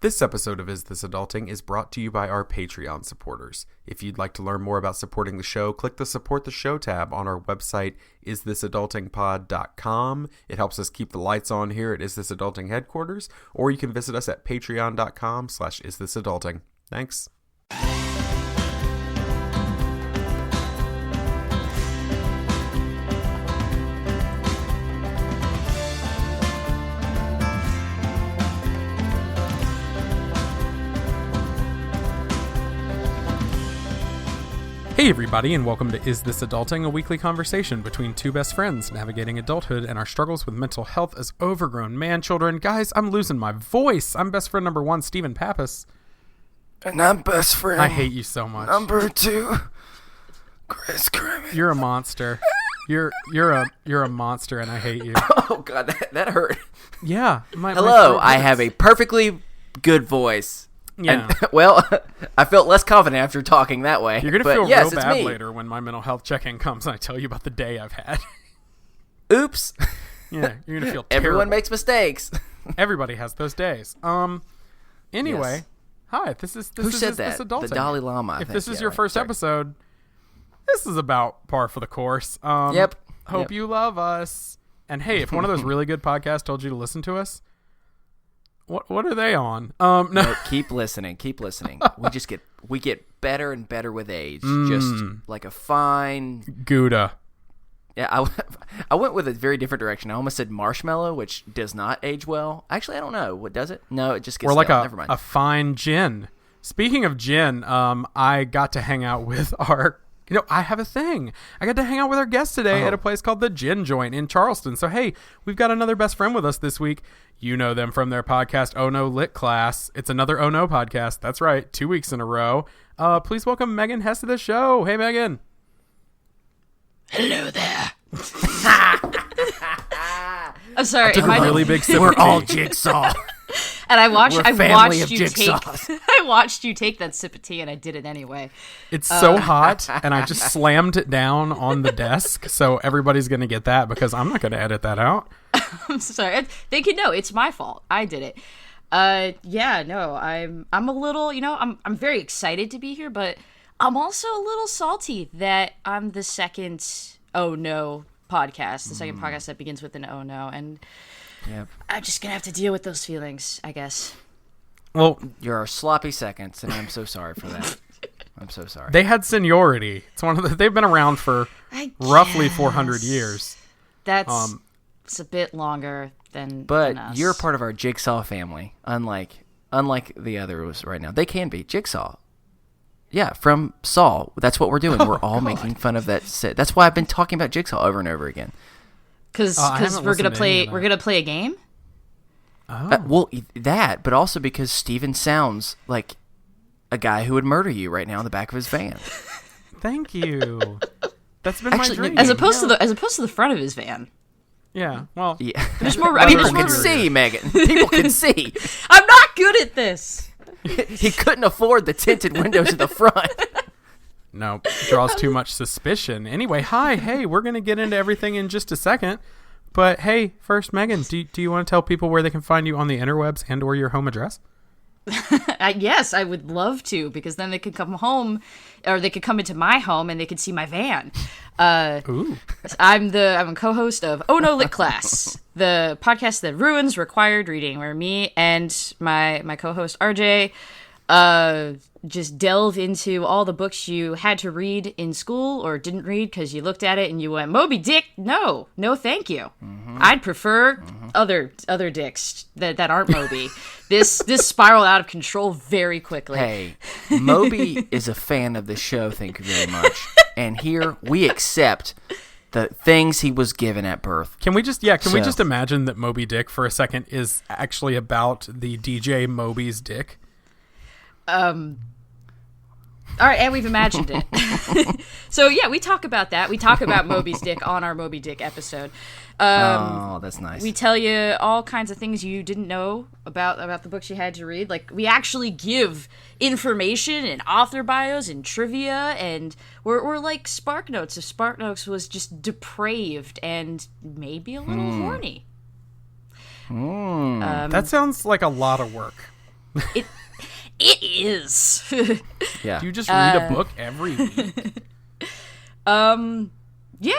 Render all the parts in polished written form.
This episode of Is This Adulting is brought to you by our Patreon supporters. If you'd like to learn more about supporting the show, click the Support the Show tab on our website, isthisadultingpod.com. It helps us keep the lights on here at Is This Adulting headquarters, or you can visit us at patreon.com/isthisadulting. Thanks. Hey everybody, and welcome to Is This Adulting, a weekly conversation between two best friends navigating adulthood and our struggles with mental health as overgrown man-children. Guys, I'm losing my voice. I'm best friend number 1, Stephen Pappas. And I'm best friend. I hate you so much. Number 2, Chris Crimmins. You're a monster. You're a monster, and I hate you. Oh God, that hurt. Yeah. Hello, I have a perfectly good voice. Yeah. And, well, I felt less confident after talking that way. You're going to feel real bad later when my mental health check-in comes and I tell you about the day I've had. Oops. Yeah, you're going to feel terrible. Everyone makes mistakes. Everybody has those days. Anyway, yes. Hi, this is Who said This that? Adulting. The Dalai Lama. If this is your first episode, this is about par for the course. Yep. Hope you love us. And hey, if one of those really good podcasts told you to listen to us, what are they on? No. Keep listening. Keep listening. We get better and better with age. Just like a fine Gouda. Yeah, I went with a very different direction. I almost said marshmallow, which does not age well. Actually, I don't know. What does it? No, it just gets like stale. Never mind. a fine gin. Speaking of gin, I got to hang out with our. I have a thing. I got to hang out with our guest today at a place called the Gin Joint in Charleston. So, hey, we've got another best friend with us this week. You know them from their podcast, Oh No Lit Class. It's another Oh No podcast. That's right. 2 weeks in a row. Please welcome Megan Hesse to the show. Hey, Megan. Hello there. I'm sorry. I took a really big sip. We're all Jigsaw. And I watched you Jigsaws. I watched you take that sip of tea, and I did it anyway. It's so hot, and I just slammed it down on the desk, so everybody's going to get that because I'm not going to edit that out. I'm sorry. They can know it's my fault. I did it. I'm a little, I'm very excited to be here, but I'm also a little salty that I'm the second Oh No podcast, the second podcast that begins with an Oh No, and yep. I'm just gonna have to deal with those feelings, I guess. Well, you're sloppy seconds, and I'm so sorry for that. I'm so sorry. They had seniority. It's they've been around for roughly 400 years. That's it's a bit longer than us. You're part of our Jigsaw family, unlike the others right now. They can be Jigsaw. Yeah, from Saw. That's what we're doing. We're all making fun of that. That's why I've been talking about Jigsaw over and over again. Because we're gonna play a game. Oh. That, but also because Steven sounds like a guy who would murder you right now in the back of his van. Thank you. That's been Actually, my dream. As opposed to the front of his van. Yeah. Well, yeah. There's more. People can see, Megan. People can see. I'm not good at this. He couldn't afford the tinted windows at the front. No, draws too much suspicion. Anyway, hey, we're going to get into everything in just a second. But hey, first, Megan, do you want to tell people where they can find you on the interwebs and or your home address? Yes, I would love to, because then they could come home, or they could come into my home and they could see my van. Ooh. I'm a co-host of Oh No Lit Class, the podcast that ruins required reading, where me and my co-host RJ just delve into all the books you had to read in school or didn't read because you looked at it and you went, Moby Dick, no thank you. I'd prefer other dicks that aren't Moby. This spiraled out of control very quickly. Hey, Moby is a fan of the show, thank you very much. And here we accept the things he was given at birth. Can we just imagine that Moby Dick for a second is actually about the DJ Moby's dick? All right, and we've imagined it. So yeah, we talk about that. We talk about Moby's dick on our Moby Dick episode. That's nice. We tell you all kinds of things you didn't know about the books you had to read. Like, we actually give information and author bios and trivia, and we're like SparkNotes if SparkNotes was just depraved and maybe a little horny. That sounds like a lot of work. It is. Yeah. Do you just read a book every week? Yeah.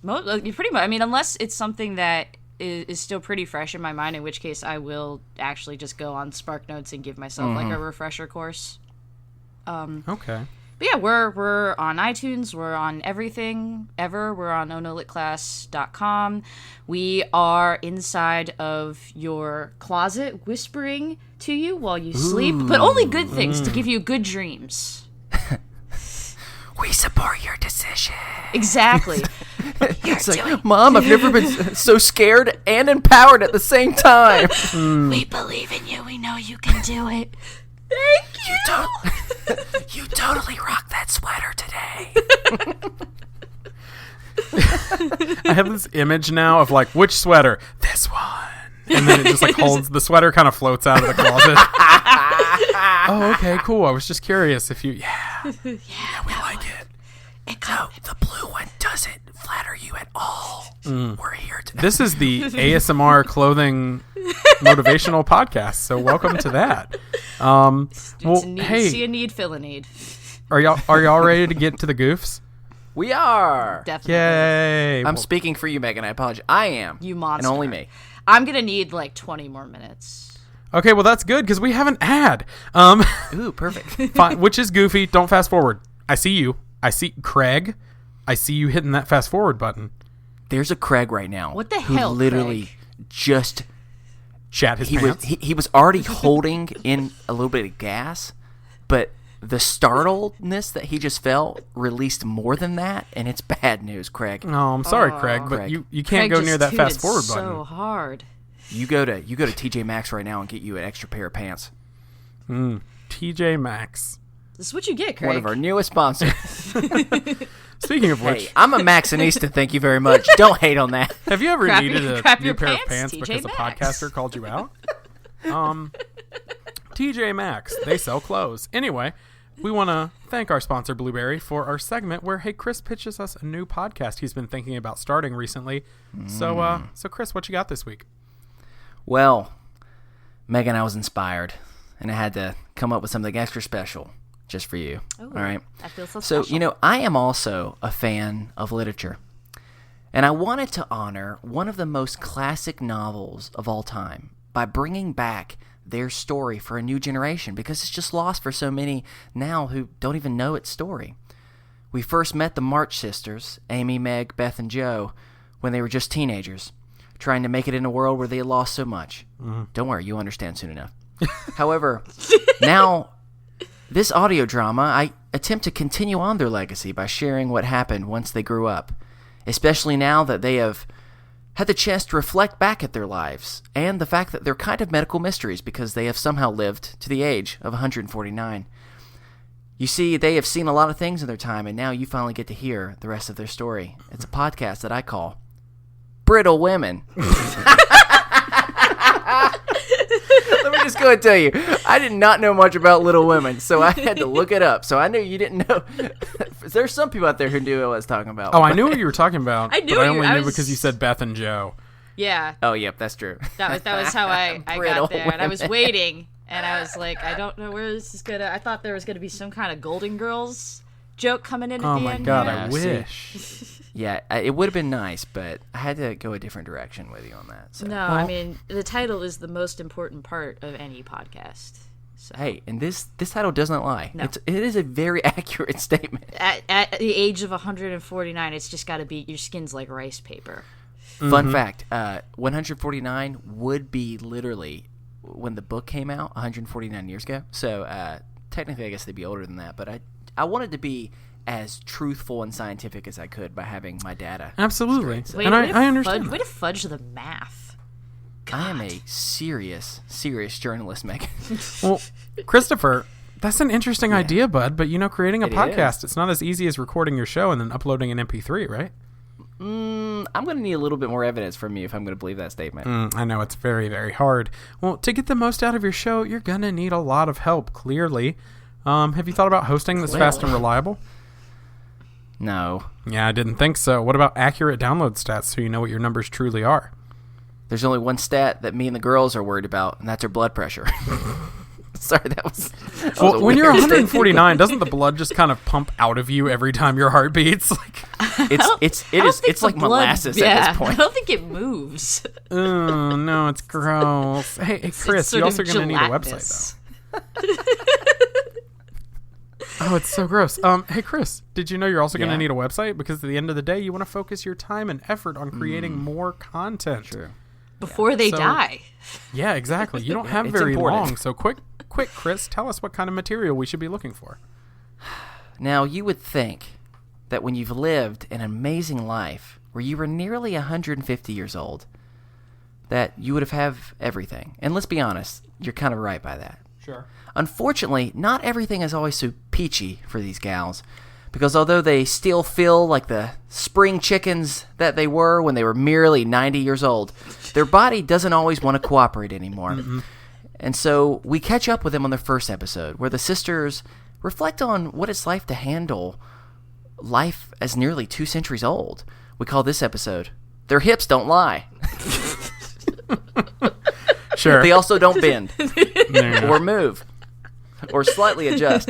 Pretty much. I mean, unless it's something that is still pretty fresh in my mind, in which case I will actually just go on SparkNotes and give myself like a refresher course. Okay. But yeah, we're on iTunes. We're on everything ever. We're on onolitclass.com. We are inside of your closet whispering to you while you sleep, but only good things to give you good dreams. We support your decision. Exactly. It's like, Mom, I've never been so scared and empowered at the same time. We believe in you. We know you can do it. Thank you. You totally rocked that sweater today. I have this image now of like, which sweater? This one. And then it just like holds, the sweater kind of floats out of the closet. Oh, okay, cool. I was just curious if you, yeah, we like it. No, the blue one doesn't flatter you at all. We're here today. This is the ASMR clothing motivational podcast, so welcome to that. Well, hey, See a need, fill a need. are y'all ready to get to the goofs? We are. Definitely. Yay! I'm speaking for you, Megan. I apologize. I am. You monster. And only me. I'm going to need like 20 more minutes. Okay, well that's good because we have an ad. Ooh, perfect. Fine, which is goofy. Don't fast forward. I see you. I see Craig. I see you hitting that fast forward button. There's a Craig right now. What the who hell, literally Craig? just Shat his pants. he was already holding in a little bit of gas, but the startledness that he just felt released more than that, and it's bad news, Craig. Oh, I'm sorry, Craig, but Craig. you can't Craig go just near that tooted fast forward button. so hard. You go to TJ Maxx right now and get you an extra pair of pants. TJ Maxx. This is what you get, Craig. One of our newest sponsors. Speaking of which, Hey, I'm a Maxinista, thank you very much. Don't hate on that. have you ever Crap needed your- a crap new your pair of pants, pants TJ because a Maxx. podcaster called you out? TJ Maxx. They sell clothes. Anyway, we want to thank our sponsor, Blueberry, for our segment where, hey, Chris pitches us a new podcast he's been thinking about starting recently. So Chris, what you got this week? Well, Megan, I was inspired, and I had to come up with something extra special just for you. Ooh, all right? I feel so So, special. I am also a fan of literature, and I wanted to honor one of the most classic novels of all time by bringing back their story for a new generation, because it's just lost for so many now who don't even know its story. We first met the March sisters, Amy, Meg, Beth, and Joe, when they were just teenagers, trying to make it in a world where they had lost so much. Don't worry, you'll understand soon enough. However, now, this audio drama, I attempt to continue on their legacy by sharing what happened once they grew up, especially now that they have had the chance to reflect back at their lives, and the fact that they're kind of medical mysteries because they have somehow lived to the age of 149. You see, they have seen a lot of things in their time, and now you finally get to hear the rest of their story. It's a podcast that I call Brittle Women. Let me just go and tell you, I did not know much about Little Women, so I had to look it up. So I knew you didn't know. There's some people out there who knew what I was talking about. Oh, I knew what you were talking about. I knew but I you- only I knew was- because you said Beth and Joe. Yeah, Oh, yep, that's true. that was how I Brittle got there, and I was women. waiting, and I was like, I don't know where this is gonna. I thought there was gonna be some kind of Golden Girls joke coming in at Oh the my end. god, here. I Yeah, see. wish. Yeah, it would have been nice, but I had to go a different direction with you on that. So. No, I mean the title is the most important part of any podcast. So Hey, and this title doesn't lie. No. It is a very accurate statement. at the age of 149, it's just got to be your skin's like rice paper. Fun fact, 149 would be literally, when the book came out, 149 years ago. So technically, I guess they'd be older than that. But I wanted to be as truthful and scientific as I could by having my data. Absolutely. straight. Wait, And way to I understand. Fudge, way to fudge the math. I am a serious journalist, Megan. Well, Christopher, that's an interesting idea, bud. But creating a It podcast, is. it's not as easy as recording your show and then uploading an MP3, right? I'm going to need a little bit more evidence from you if I'm going to believe that statement. I know it's very, very hard. Well, to get the most out of your show, you're going to need a lot of help, clearly. Have you thought about hosting that's fast and reliable? No. Yeah, I didn't think so. What about accurate download stats so you know what your numbers truly are? There's only one stat that me and the girls are worried about, and that's her blood pressure. Sorry, that was Well, a when you're weird 149, doesn't the blood just kind of pump out of you every time your heart beats? Like, it's like molasses at this point. I don't think it moves. oh no, it's gross. Hey, Chris, you're also going to need a website though. Oh, it's so gross. Hey, Chris, did you know you're also going to need a website? Because at the end of the day, you want to focus your time and effort on creating more content. True. Before they die. Yeah, exactly. You don't have It's very important. long. So quick, Chris, tell us what kind of material we should be looking for. Now, you would think that when you've lived an amazing life where you were nearly 150 years old, that you would have everything. And let's be honest, you're kind of right by that. Sure. Unfortunately, not everything is always so peachy for these gals, because although they still feel like the spring chickens that they were when they were merely 90 years old, their body doesn't always want to cooperate anymore. Mm-hmm. And so we catch up with them on their first episode, where the sisters reflect on what it's like to handle life as nearly 2 centuries old. We call this episode, Their Hips Don't Lie. Sure. They also don't bend or move or slightly adjust.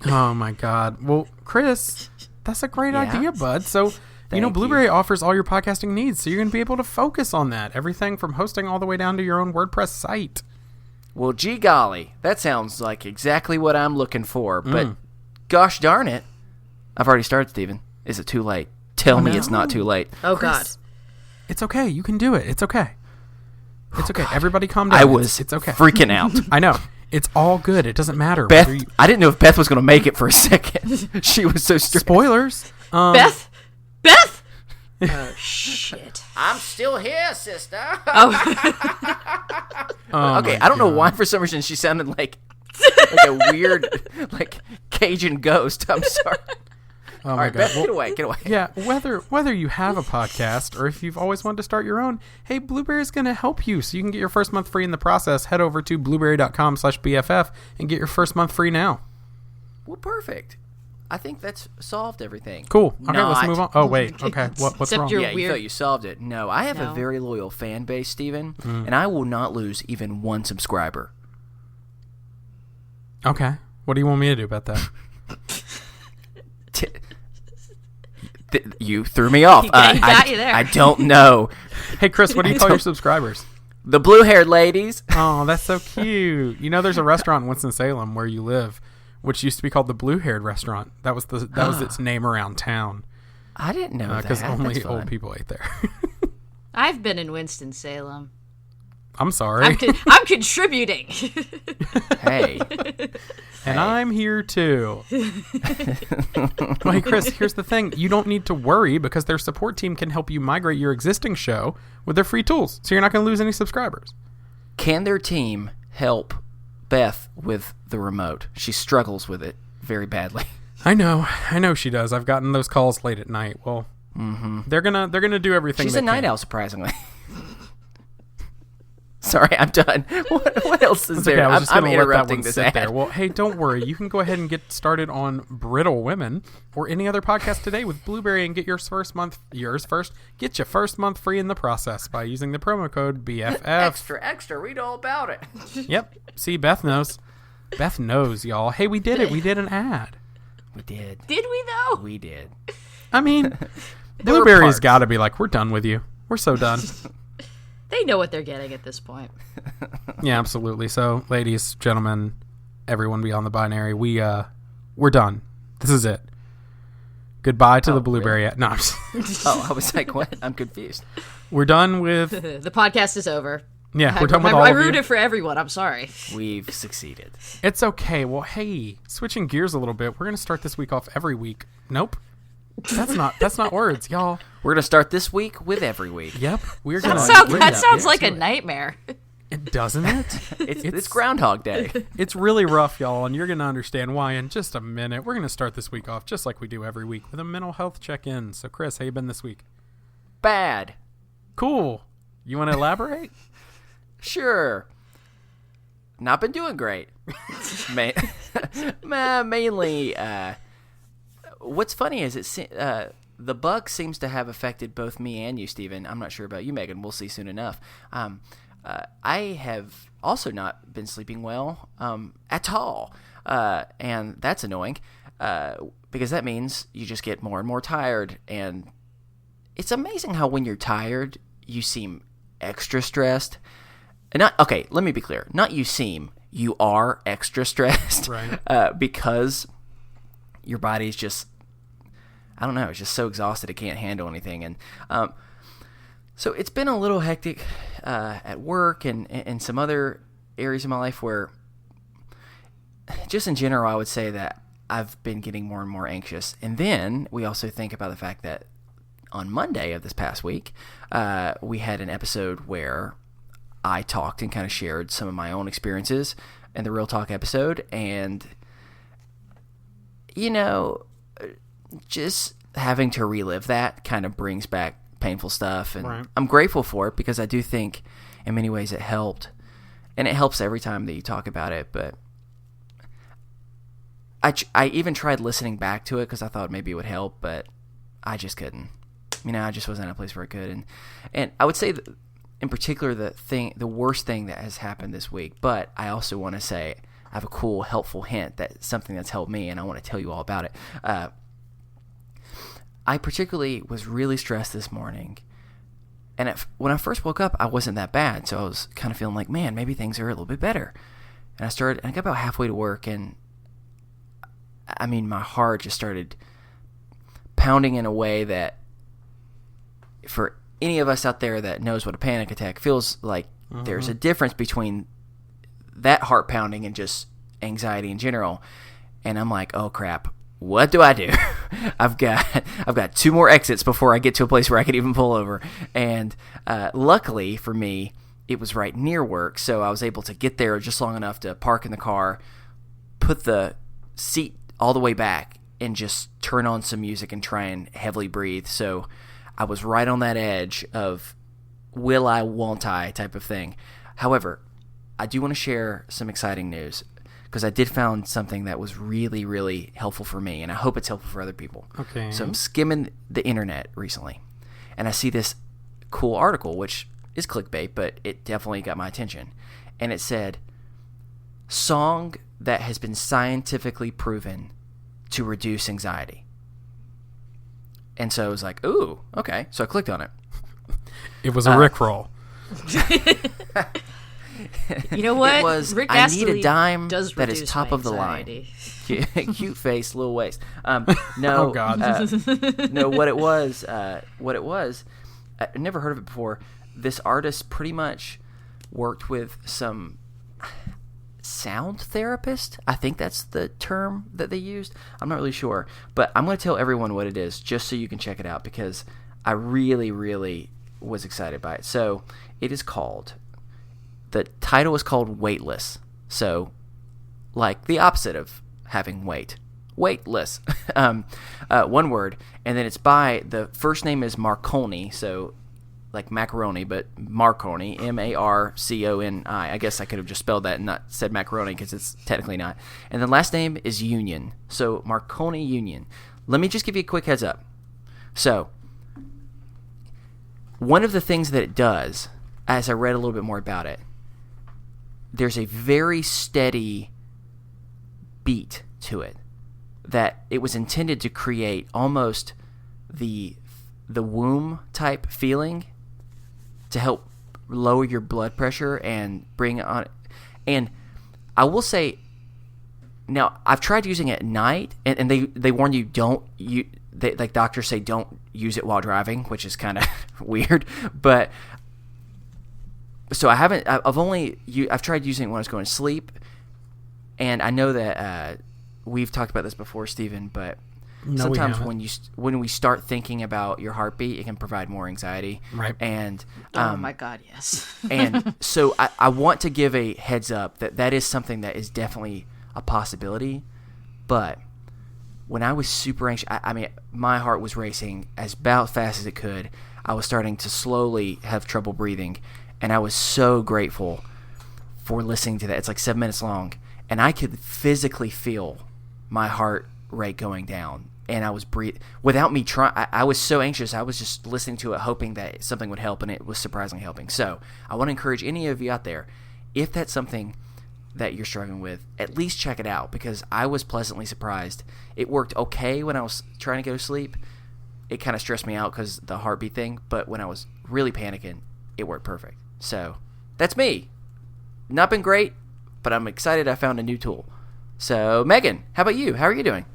Oh my God. Well, Chris, that's a great idea, bud. So, Thank Blueberry offers all your podcasting needs, so you're going to be able to focus on that. Everything from hosting all the way down to your own WordPress site. Well, gee golly, that sounds like exactly what I'm looking for. But gosh darn it, I've already started, Stephen. Is it too late? Tell me it's not too late. Oh, Chris, God. It's okay. You can do it. It's okay. It's okay. Everybody calm down. I was it's okay. freaking out. I know. It's all good. It doesn't matter. Beth, I didn't know if Beth was going to make it for a second. She was so strict. Spoilers. Beth? Oh, shit. I'm still here, sister. Oh Okay, I don't know why for some reason she sounded like a weird, like Cajun ghost. I'm sorry. Oh All my right, God. Beth, Well, get away. Yeah, whether you have a podcast or if you've always wanted to start your own, hey, Blueberry's going to help you. So you can get your first month free in the process. Head over to blueberry.com/BFF and get your first month free now. Well, perfect. I think that's solved everything. Cool. Okay, let's Not. move on. Oh, wait. Okay. What's Except wrong? you're Yeah, you weird. thought you solved it. No, I have a No. very loyal fan base, Steven, and I will not lose even one subscriber. Okay. What do you want me to do about that? You threw me off. He got you there. I don't know. Hey, Chris, what do you call your subscribers? The blue-haired ladies. Oh, that's so cute. There's a restaurant in Winston-Salem where you live, which used to be called the Blue-Haired Restaurant. That was its name around town. I didn't know that. Because only That's old fun. people ate there. I've been in Winston-Salem. I'm sorry. I'm contributing. Hey. And I'm here too. Well, hey, Chris, here's the thing. You don't need to worry because their support team can help you migrate your existing show with their free tools. So you're not going to lose any subscribers. Can their team help Beth with the remote? She struggles with it very badly. I know she does. I've gotten those calls late at night. Well, they're gonna do everything. She's they a night can. owl, surprisingly. Sorry, I'm done. What else is It's there? okay, I was just I'm gonna let that interrupting one this sit ad. there. Well, hey, don't worry. You can go ahead and get started on Brittle Women or any other podcast today with Blueberry and get your first month free in the process by using the promo code BFF. Extra. Read all about it. Yep. See, Beth knows. Beth knows, y'all. Hey, we did it. We did an ad. We did. Did we, though? We did. I mean, There were Blueberry's parts. got to be like, we're done with you. We're so done. They know what they're getting at this point. Yeah, absolutely. So, ladies, gentlemen, everyone beyond the binary, we're done. This is it. Goodbye to the Blueberry. No, I'm just- Oh, I was like, what? I'm confused. we're done with. The podcast is over. Yeah, we're done with all I of ruined you. it for everyone. I'm sorry. We've succeeded. It's okay. Well, hey, switching gears a little bit, we're gonna start this week off every week. Nope, that's not words, y'all. We're going to start this week with every week. Yep, we're gonna. That sounds like a nightmare. It doesn't it? It's Groundhog Day. It's really rough, y'all, and you're gonna understand why in just a minute. We're gonna start this week off just like we do every week with a mental health check-in. So, Chris, how you been this week? Bad. Cool. You want to elaborate? Sure. Not been doing great. Mainly, what's funny is the bug seems to have affected both me and you, Stephen. I'm not sure about you, Megan. We'll see soon enough. I have also not been sleeping well at all, and that's annoying because that means you just get more and more tired, and it's amazing how when you're tired, you seem extra stressed. And okay, let me be clear. Not you seem, you are extra stressed, Right. Because your body's just, I don't know, it's just so exhausted it can't handle anything. And so it's been a little hectic at work and some other areas of my life where, just in general, I would say that I've been getting more and more anxious. And then we also think about the fact that on Monday of this past week, we had an episode where I talked and kind of shared some of my own experiences in the Real Talk episode. And, you know, just having to relive that kind of brings back painful stuff. And Right. I'm grateful for it because I do think in many ways it helped. And it helps every time that you talk about it. But I even tried listening back to it because I thought maybe it would help, but I just couldn't. You know, I just wasn't in a place where I could. And I would say that in particular, the worst thing that has happened this week, but I also want to say I have a cool, helpful hint that's something that's helped me, and I want to tell you all about it. I particularly was really stressed this morning, and when I first woke up, I wasn't that bad, so I was kind of feeling like, man, maybe things are a little bit better. And I got about halfway to work, and I mean, my heart just started pounding in a way that, for any of us out there that knows what a panic attack feels like, there's a difference between that heart pounding and just anxiety in general. And I'm like, oh crap, what do I do? I've got 2 more exits before I get to a place where I can even pull over. And luckily for me, it was right near work, so I was able to get there just long enough to park in the car, put the seat all the way back, and just turn on some music and try and heavily breathe. So I was right on that edge of will I, won't I type of thing. However, I do want to share some exciting news because I did found something that was really, really helpful for me, and I hope it's helpful for other people. Okay. So I'm skimming the internet recently, and I see this cool article, which is clickbait, but it definitely got my attention. And it said, song that has been scientifically proven to reduce anxiety. And so I was like, ooh, okay. So I clicked on it. It was a Rickroll. You know what? It was, Rick I need a Astley dime does that is reduce top my of the anxiety. line. Cute face, little waist. No, Oh, God. No, what it was, I never heard of it before. This artist pretty much worked with some sound therapist. I think that's the term that they used. I'm not really sure, but I'm going to tell everyone what it is just so you can check it out because I really, really was excited by it. So the title is called Weightless. So like the opposite of having weight. Weightless. One word. And then it's by, the first name is Marconi. So like macaroni, but Marconi, Marconi. I guess I could have just spelled that and not said macaroni because it's technically not. And the last name is Union. So Marconi Union. Let me just give you a quick heads up. So one of the things that it does, as I read a little bit more about it, there's a very steady beat to it that it was intended to create almost the womb type feeling to help lower your blood pressure and bring on. And I will say, now I've tried using it at night, and they warn you like doctors say don't use it while driving, which is kind of weird. But so I've tried using it when I was going to sleep, and I know that we've talked about this before, Stephen, but No, sometimes when we start thinking about your heartbeat, it can provide more anxiety. Right. And Oh my God, yes. and so I want to give a heads up that is something that is definitely a possibility. But when I was super anxious, I mean, my heart was racing as about fast as it could. I was starting to slowly have trouble breathing, and I was so grateful for listening to that. It's like 7 minutes long, and I could physically feel my heart rate going down. and I was without me trying. I was so anxious. I was just listening to it, hoping that something would help, and it was surprisingly helping. So I want to encourage any of you out there, if that's something that you're struggling with, at least check it out, because I was pleasantly surprised. It worked okay when I was trying to go to sleep. It kind of stressed me out because the heartbeat thing, but when I was really panicking, it worked perfect. So that's me. Not been great, but I'm excited I found a new tool. So Megan, how about you? How are you doing?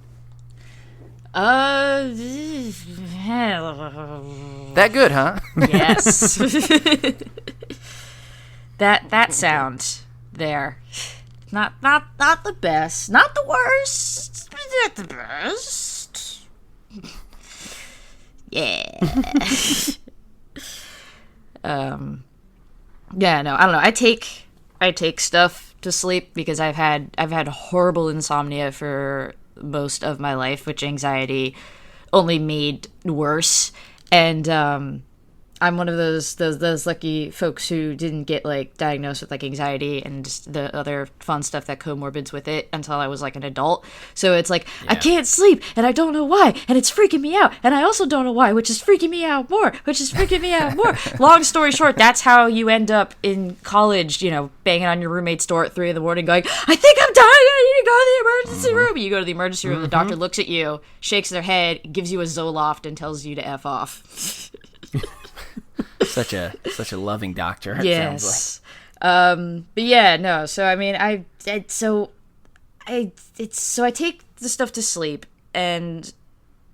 That good, huh? Yes. that sound there. Not the best. Not the worst. But not the best. Yeah. Yeah, no, I don't know. I take stuff to sleep because I've had horrible insomnia for most of my life, which anxiety only made worse. And I'm one of those lucky folks who didn't get like diagnosed with like anxiety and just the other fun stuff that comorbids with it until I was like an adult. So it's like, I can't sleep and I don't know why, and it's freaking me out, and I also don't know why, which is freaking me out more. Long story short, that's how you end up in college, you know, banging on your roommate's door at 3 a.m. going, I think I'm dying, I need to go to the emergency room. You go to the emergency room, the doctor looks at you, shakes their head, gives you a Zoloft, and tells you to F off. Such a loving doctor. It yes. sounds like. But yeah, no. So I mean, I take the stuff to sleep, and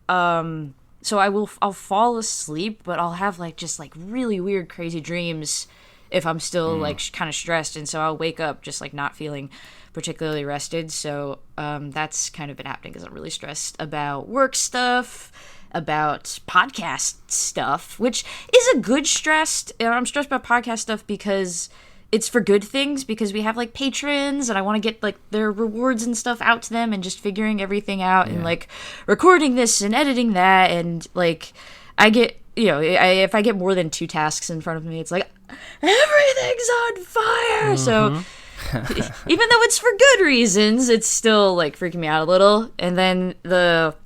so I'll fall asleep, but I'll have like just like really weird, crazy dreams if I'm still like kind of stressed, and so I'll wake up just like not feeling particularly rested. So that's kind of been happening because I'm really stressed about work stuff, about podcast stuff, which is a good stress. I'm stressed about podcast stuff because it's for good things, because we have like patrons and I want to get like their rewards and stuff out to them, and just figuring everything out and like recording this and editing that. And like I get, you know, if I get more than 2 tasks in front of me, it's like everything's on fire. So even though it's for good reasons, it's still like freaking me out a little. And then the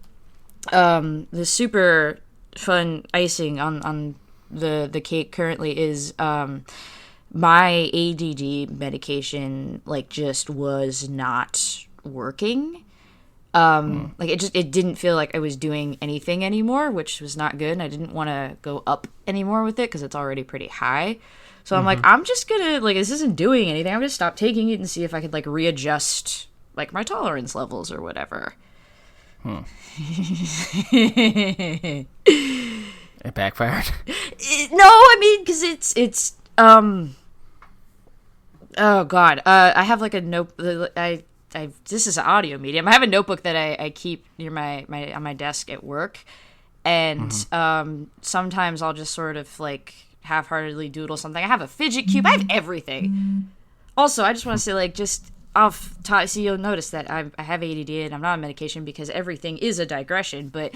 super fun icing on the cake currently is my ADD medication like just was not working. Like it didn't feel like I was doing anything anymore, which was not good. And I didn't want to go up anymore with it because it's already pretty high. So I'm like, I'm just gonna, like, this isn't doing anything. I'm gonna stop taking it and see if I could like readjust like my tolerance levels or whatever. It backfired. No, I mean, because it's oh god, I have like a note. I this is an audio medium. I have a notebook that I keep near my on my desk at work, and sometimes I'll just sort of like half-heartedly doodle something. I have a fidget cube. I have everything. Also, I just want to say, like, just off top, so you'll notice that I have ADD and I'm not on medication because everything is a digression, but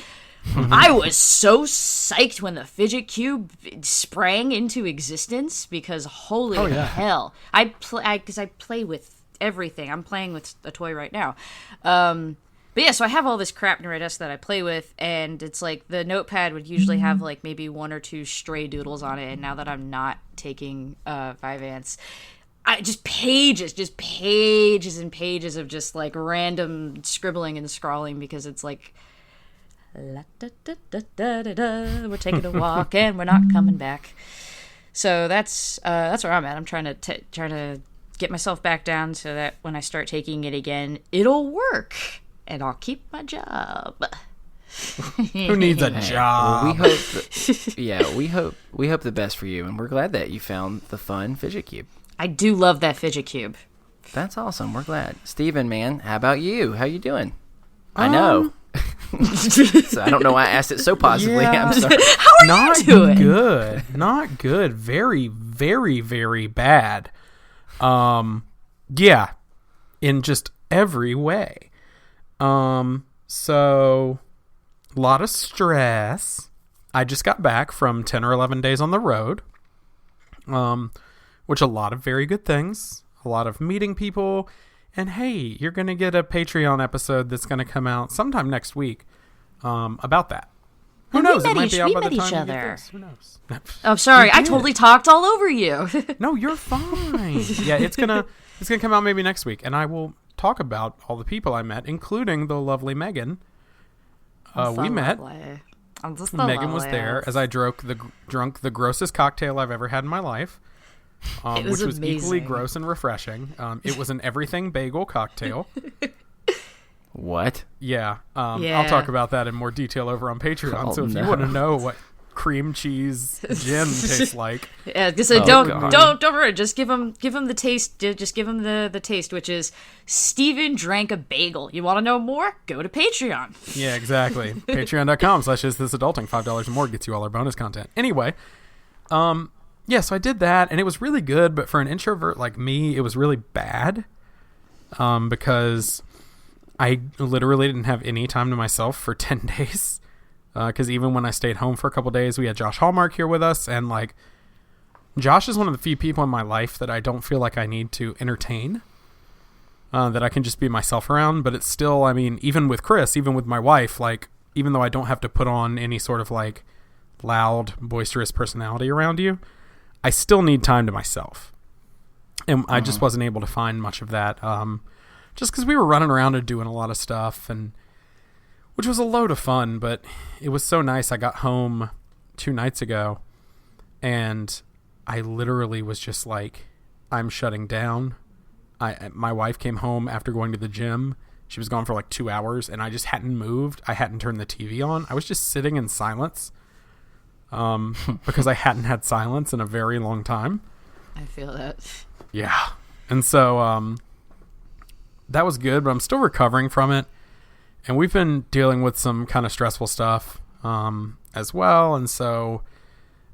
I was so psyched when the fidget cube sprang into existence, because holy hell, because I play with everything. I'm playing with a toy right now. But yeah, so I have all this crap near my desk that I play with, and it's like the notepad would usually have like maybe 1 or 2 stray doodles on it, and now that I'm not taking Vyvanse, just pages and pages of just like random scribbling and scrawling, because it's like, la, da, da, da, da, da, da, we're taking a walk and we're not coming back. So that's where I'm at. I'm trying to get myself back down so that when I start taking it again, it'll work and I'll keep my job. Who needs a job? Well, we hope that, we hope the best for you, and we're glad that you found the fun fidget cube. I do love that fidget cube. That's awesome. We're glad. Steven, man, how about you? How you doing? I know. So I don't know why I asked it so positively. Yeah. I'm sorry. How are you doing? Not good. Very, very, very bad. Yeah, in just every way. So a lot of stress. I just got back from 10 or 11 days on the road. Which a lot of very good things, a lot of meeting people, and hey, you're going to get a Patreon episode that's going to come out sometime next week, about that. Who We knows? It met might each- be out we by the met time each you get other. this. Who knows? Oh, sorry. You I did. totally talked all over you. No, you're fine. Yeah, it's gonna come out maybe next week, and I will talk about all the people I met, including the lovely Megan. We met. I'm just Megan was there as I drunk the grossest cocktail I've ever had in my life, It was which was equally amazing. gross and refreshing. It was an everything bagel cocktail. What? Yeah, Yeah. I'll talk about that in more detail over on Patreon. Oh, so if you no. want to know what cream cheese gin tastes like, Yeah, so God. don't worry. Just give him the taste. Just give him the taste, which is Steven drank a bagel. You want to know more? Go to Patreon. yeah, exactly. Patreon.com/isthisadulting. $5 or more gets you all our bonus content. Anyway, yeah, so I did that, and it was really good. But for an introvert like me, it was really bad, because I literally didn't have any time to myself for 10 days. Because even when I stayed home for a couple days, we had Josh Hallmark here with us, and like, Josh is one of the few people in my life that I don't feel like I need to entertain, that I can just be myself around. But it's still, I mean, even with Chris, even with my wife, like, even though I don't have to put on any sort of like loud, boisterous personality around you, I still need time to myself. And I just wasn't able to find much of that, just because we were running around and doing a lot of stuff, and which was a load of fun. But it was so nice. I got home 2 nights ago, and I literally was just like, I'm shutting down. My wife came home after going to the gym. She was gone for like 2 hours, and I just hadn't moved. I hadn't turned the TV on. I was just sitting in silence, because I hadn't had silence in a very long time. I feel that. Yeah. And so that was good, but I'm still recovering from it. And we've been dealing with some kind of stressful stuff as well. And so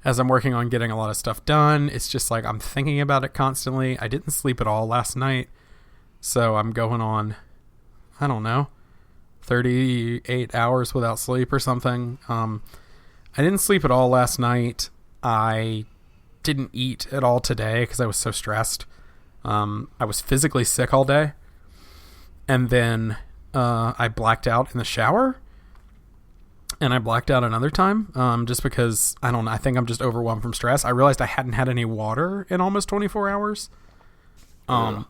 as I'm working on getting a lot of stuff done, it's just like I'm thinking about it constantly. I didn't sleep at all last night. So I'm going on, I don't know, 38 hours without sleep or something. I didn't sleep at all last night. I didn't eat at all today because I was so stressed. I was physically sick all day. And then I blacked out in the shower, and I blacked out another time, just because, I don't know, I think I'm just overwhelmed from stress. I realized I hadn't had any water in almost 24 hours,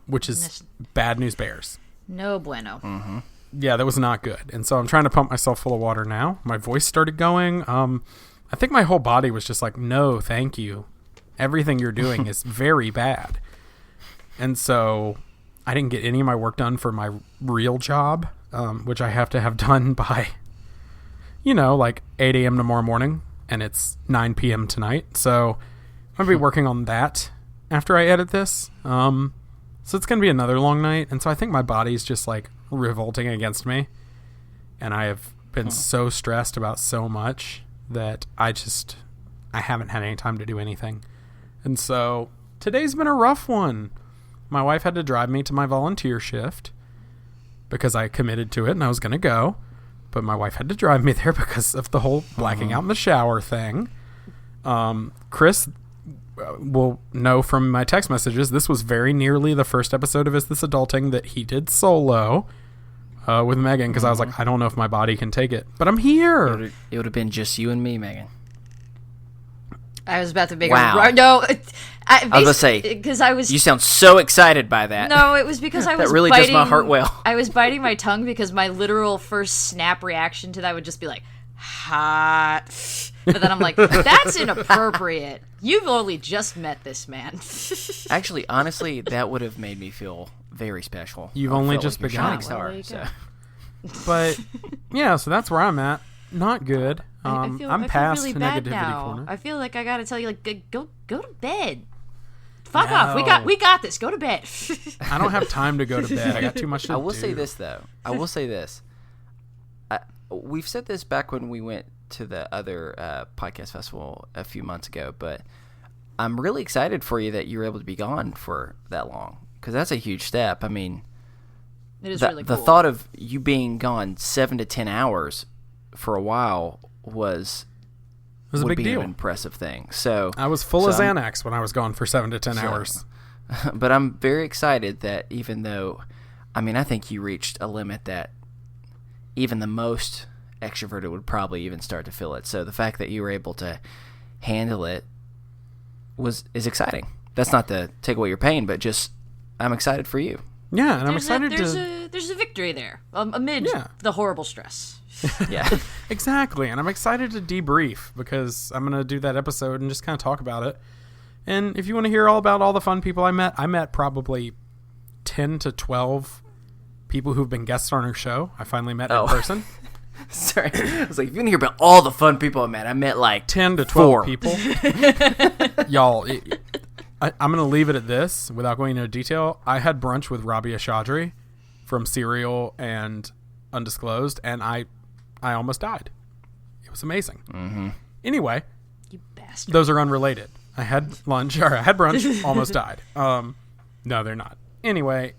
which is bad news bears. No bueno. Mm-hmm. Yeah, that was not good. And so I'm trying to pump myself full of water now. My voice started going. I think my whole body was just like, no, thank you. Everything you're doing is very bad. And so I didn't get any of my work done for my real job, which I have to have done by, like 8 a.m. tomorrow morning, and it's 9 p.m. tonight. So I'm going to be working on that after I edit this. So it's going to be another long night. And so I think my body's just like revolting against me. And I have been so stressed about so much that I haven't had any time to do anything. And so today's been a rough one. My wife had to drive me to my volunteer shift because I committed to it and I was going to go. But my wife had to drive me there because of the whole blacking out in the shower thing. Chris will know from my text messages, this was very nearly the first episode of Is This Adulting that he did solo with Megan, because I was like, I don't know if my body can take it. But I'm here. It would have been just you and me, Megan. I was about to make Wow. no. I was gonna say, because I was. You sound so excited by that. No, it was because I was. That really biting, does my heart well. I was biting my tongue because my literal first snap reaction to that would just be like, hot. But then I'm like, that's inappropriate. You've only just met this man. Actually, honestly, that would have made me feel very special. You've I only felt just like you're begun. shining Well, there star. you So. But yeah, so that's where I'm at. Not good. I I'm feel past really the bad negativity now. corner. I feel like I gotta tell you, like, go to bed. Fuck No. off. We got this. Go to bed. I don't have time to go to bed. I got too much to do. I will say this, though. We've said this back when we went to the other podcast festival a few months ago, but I'm really excited for you that you were able to be gone for that long, because that's a huge step. I mean, It is the, really cool. the thought of you being gone 7 to 10 hours for a while It was a would big be deal. an impressive thing. So I was full of so I'm- Xanax when I was gone for 7 to 10 hours. But I'm very excited that even though, I mean, I think you reached a limit that even the most extroverted would probably even start to feel it. So the fact that you were able to handle it is exciting. That's not to take away your pain, but just I'm excited for you. Yeah, and I'm excited there's a victory there amid the horrible stress. Yeah, exactly. And I'm excited to debrief because I'm going to do that episode and just kind of talk about it. And if you want to hear all about all the fun people I met probably 10 to 12 people who've been guests on our show. I finally met in person. Sorry. I was like, if you want to hear about all the fun people I met like 10 to 12 4 people. Y'all, I'm going to leave it at this without going into detail. I had brunch with Rabia Chaudhry from Serial and Undisclosed, and I almost died. It was amazing. Mm-hmm. Anyway, you bastard. Those are unrelated. I had brunch, almost died. No, they're not. Anyway,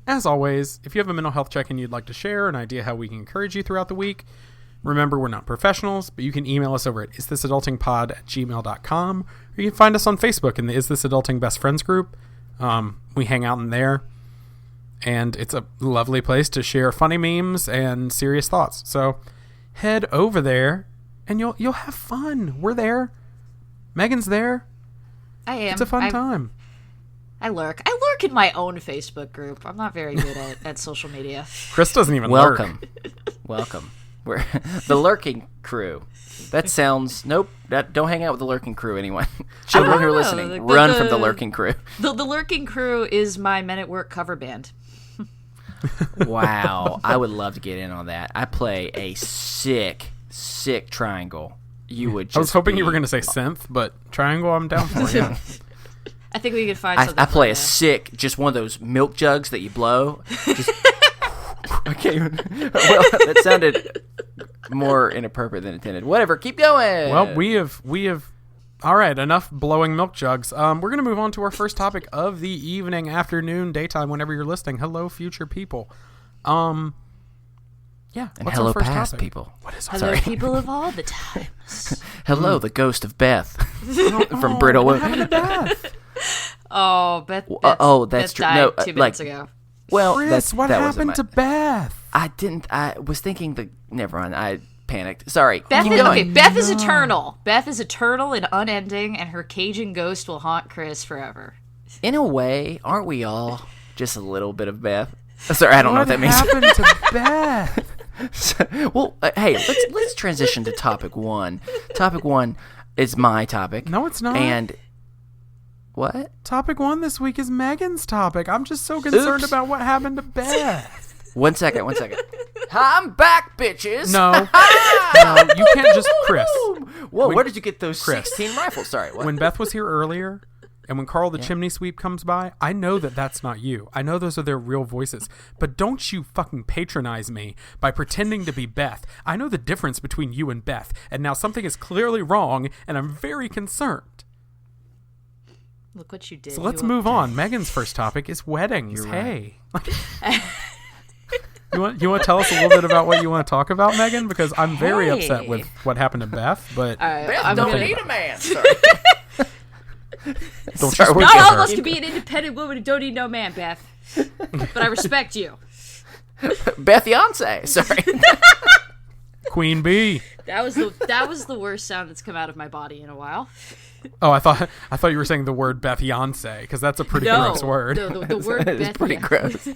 as always, if you have a mental health check-in you'd like to share, an idea how we can encourage you throughout the week, remember we're not professionals, but you can email us over at isthisadultingpod@gmail.com, or you can find us on Facebook in the Is This Adulting Best Friends group. We hang out in there, and it's a lovely place to share funny memes and serious thoughts. So head over there, and you'll have fun. We're there. Megan's there. I am. It's a fun time. I lurk in my own Facebook group. I'm not very good at social media. Chris doesn't even lurk. Welcome. We're the lurking crew. That sounds... Nope. Don't hang out with the lurking crew, anyone. Children who are listening, run from the lurking crew. The lurking crew is my Men at Work cover band. Wow. I would love to get in on that. I play a sick triangle. You would just I was hoping you were going to say synth, but triangle I'm down for, yeah. I think we could find something. I play just one of those milk jugs that you blow. Just, I can't even. Well, that sounded more inappropriate than intended. Whatever, keep going. Well, we have. All right, enough blowing milk jugs. We're going to move on to our first topic of the evening, afternoon, daytime, whenever you're listening. Hello, future people. Yeah, and what's hello, our first past topic? people. What is hello, people of all the times. Hello, the ghost of Beth from Brittle. What happened to Beth? Oh, Beth. That's true. Died No, 2 minutes ago. Well, Chris, what happened to Beth? I didn't. I was thinking Never mind. I panicked. Sorry. Beth is eternal. Beth is eternal and unending, and her Cajun ghost will haunt Chris forever. In a way, aren't we all just a little bit of Beth? Sorry, I don't know what that means. What happened to Beth? Hey, let's transition to topic one. Topic one is my topic. No, it's not. And what? Topic one this week is Megan's topic. I'm just so concerned about what happened to Beth. One second. I'm back, bitches. No, you can't just Chris. Whoa, where did you get those 16 rifles? Sorry, what? When Beth was here earlier, and when Carl the chimney sweep comes by, I know that that's not you. I know those are their real voices. But don't you fucking patronize me by pretending to be Beth. I know the difference between you and Beth, and now something is clearly wrong, and I'm very concerned. Look what you did. So let's move on. Megan's first topic is weddings. You're hey. You want to tell us a little bit about what you want to talk about, Megan? Because I'm very upset with what happened to Beth, but Beth don't need a man. Sorry. Not all of us can be an independent woman who don't need no man, Beth. But I respect you. Beth-yance. Sorry. Queen Bee. That was the worst sound that's come out of my body in a while. Oh, I thought you were saying the word Beth-yance, because that's a pretty gross word. The word Beth. It's pretty gross.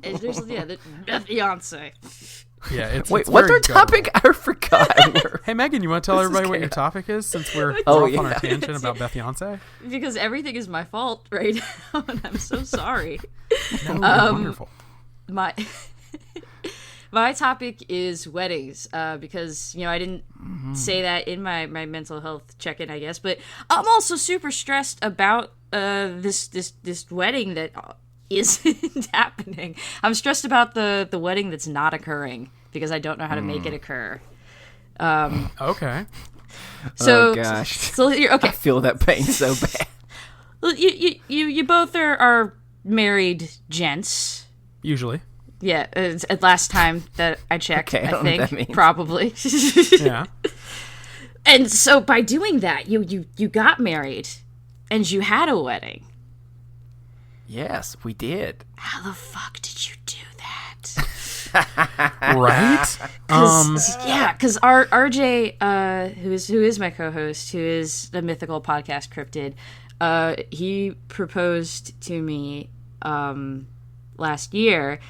The Beth-yance. Yeah, it's Wait, it's what's very our topic? I forgot. Hey, Megan, you want to tell everybody what your topic is, since we're off on our tangent about Beth-yance? Because everything is my fault right now, and I'm so sorry. No, wonderful. My topic is weddings, because I didn't say that in my mental health check-in, I guess, but I'm also super stressed about this wedding that isn't happening. I'm stressed about the wedding that's not occurring because I don't know how to make it occur. Okay. So, oh gosh. So you're okay. I feel that pain so bad. Well, you both are married gents. Usually. Yeah, at last time that I checked, Okay, I don't know what that means. Probably. Yeah. And so by doing that, you got married, and you had a wedding. Yes, we did. How the fuck did you do that? Right? Because our RJ, who is my co-host, who is the mythical podcast Cryptid, he proposed to me last year,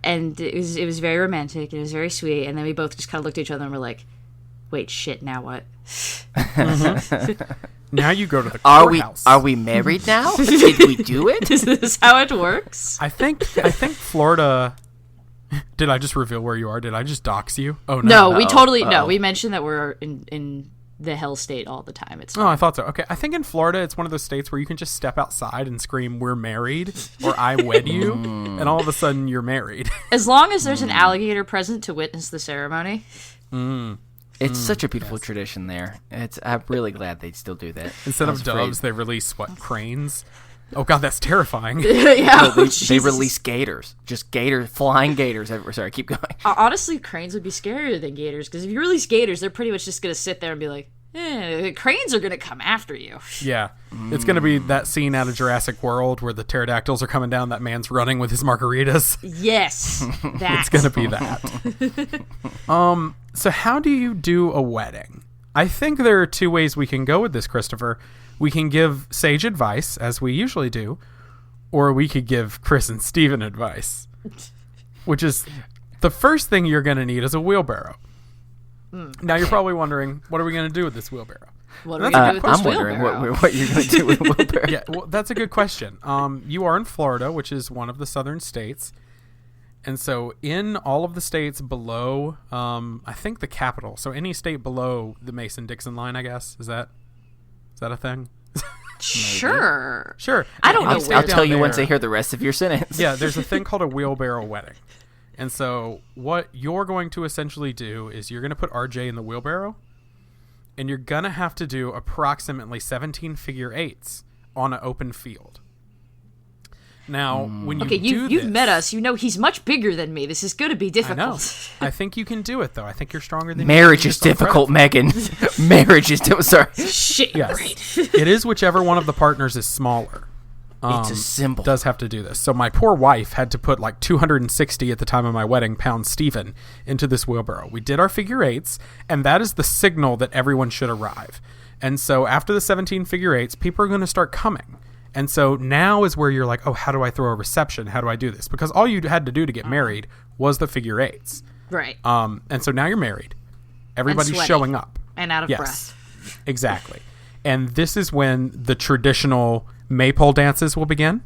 and it was very romantic and it was very sweet. And then we both just kind of looked at each other and were like, "Wait, shit, now what?" Now you go to the courthouse. Are we married now? Did we do it? Is this how it works? I think Florida. Did I just reveal where you are? Did I just dox you? Oh no! No, we totally no. We mentioned that we're in the hell state all the time. It's fine. Oh, I thought so. Okay, I think in Florida it's one of those states where you can just step outside and scream, "We're married," or "I wed you," and all of a sudden you're married. As long as there's an alligator present to witness the ceremony. It's such a beautiful tradition there. I'm really glad they still do that. Instead of doves, they release cranes? Oh god, that's terrifying. Yeah, they release gators. Just flying gators everywhere. Sorry, keep going. Honestly, cranes would be scarier than gators, because if you release gators, they're pretty much just going to sit there and be like, cranes are going to come after you. Yeah. It's going to be that scene out of Jurassic World where the pterodactyls are coming down, that man's running with his margaritas. Yes. It's going to be that. So how do you do a wedding? I think there are two ways we can go with this, Christopher. We can give sage advice, as we usually do, or we could give Chris and Steven advice, which is the first thing you're going to need is a wheelbarrow. Now you're probably wondering, what are we going to do with this wheelbarrow? What are we going to do with this I'm wondering wheelbarrow? what you're going to do with wheelbarrow. Yeah, well, that's a good question. You are in Florida, which is one of the southern states. And so in all of the states below, I think the capital, so any state below the Mason-Dixon line, I guess, is that a thing? Sure. I don't know. I'll tell you once I hear the rest of your sentence. Yeah, there's a thing called a wheelbarrow wedding. And so what you're going to essentially do is you're going to put RJ in the wheelbarrow, and you're going to have to do approximately 17 figure eights on an open field. Now, when you you've met us. You know he's much bigger than me. This is going to be difficult. I know. I think you can do it, though. I think you're stronger than Marriage is difficult, Megan. Marriage is difficult. Sorry. Shit, yes. right. It is whichever one of the partners is smaller. It's a symbol. Does have to do this. So my poor wife had to put like 260 at the time of my wedding pound Stephen into this wheelbarrow. We did our figure eights, and that is the signal that everyone should arrive. And so after the 17 figure eights, people are going to start coming. And so now is where you're like, oh, how do I throw a reception? How do I do this? Because all you had to do to get married was the figure eights. Right. And so now you're married. Everybody's showing up. And out of breath. Exactly. And this is when the traditional maypole dances will begin.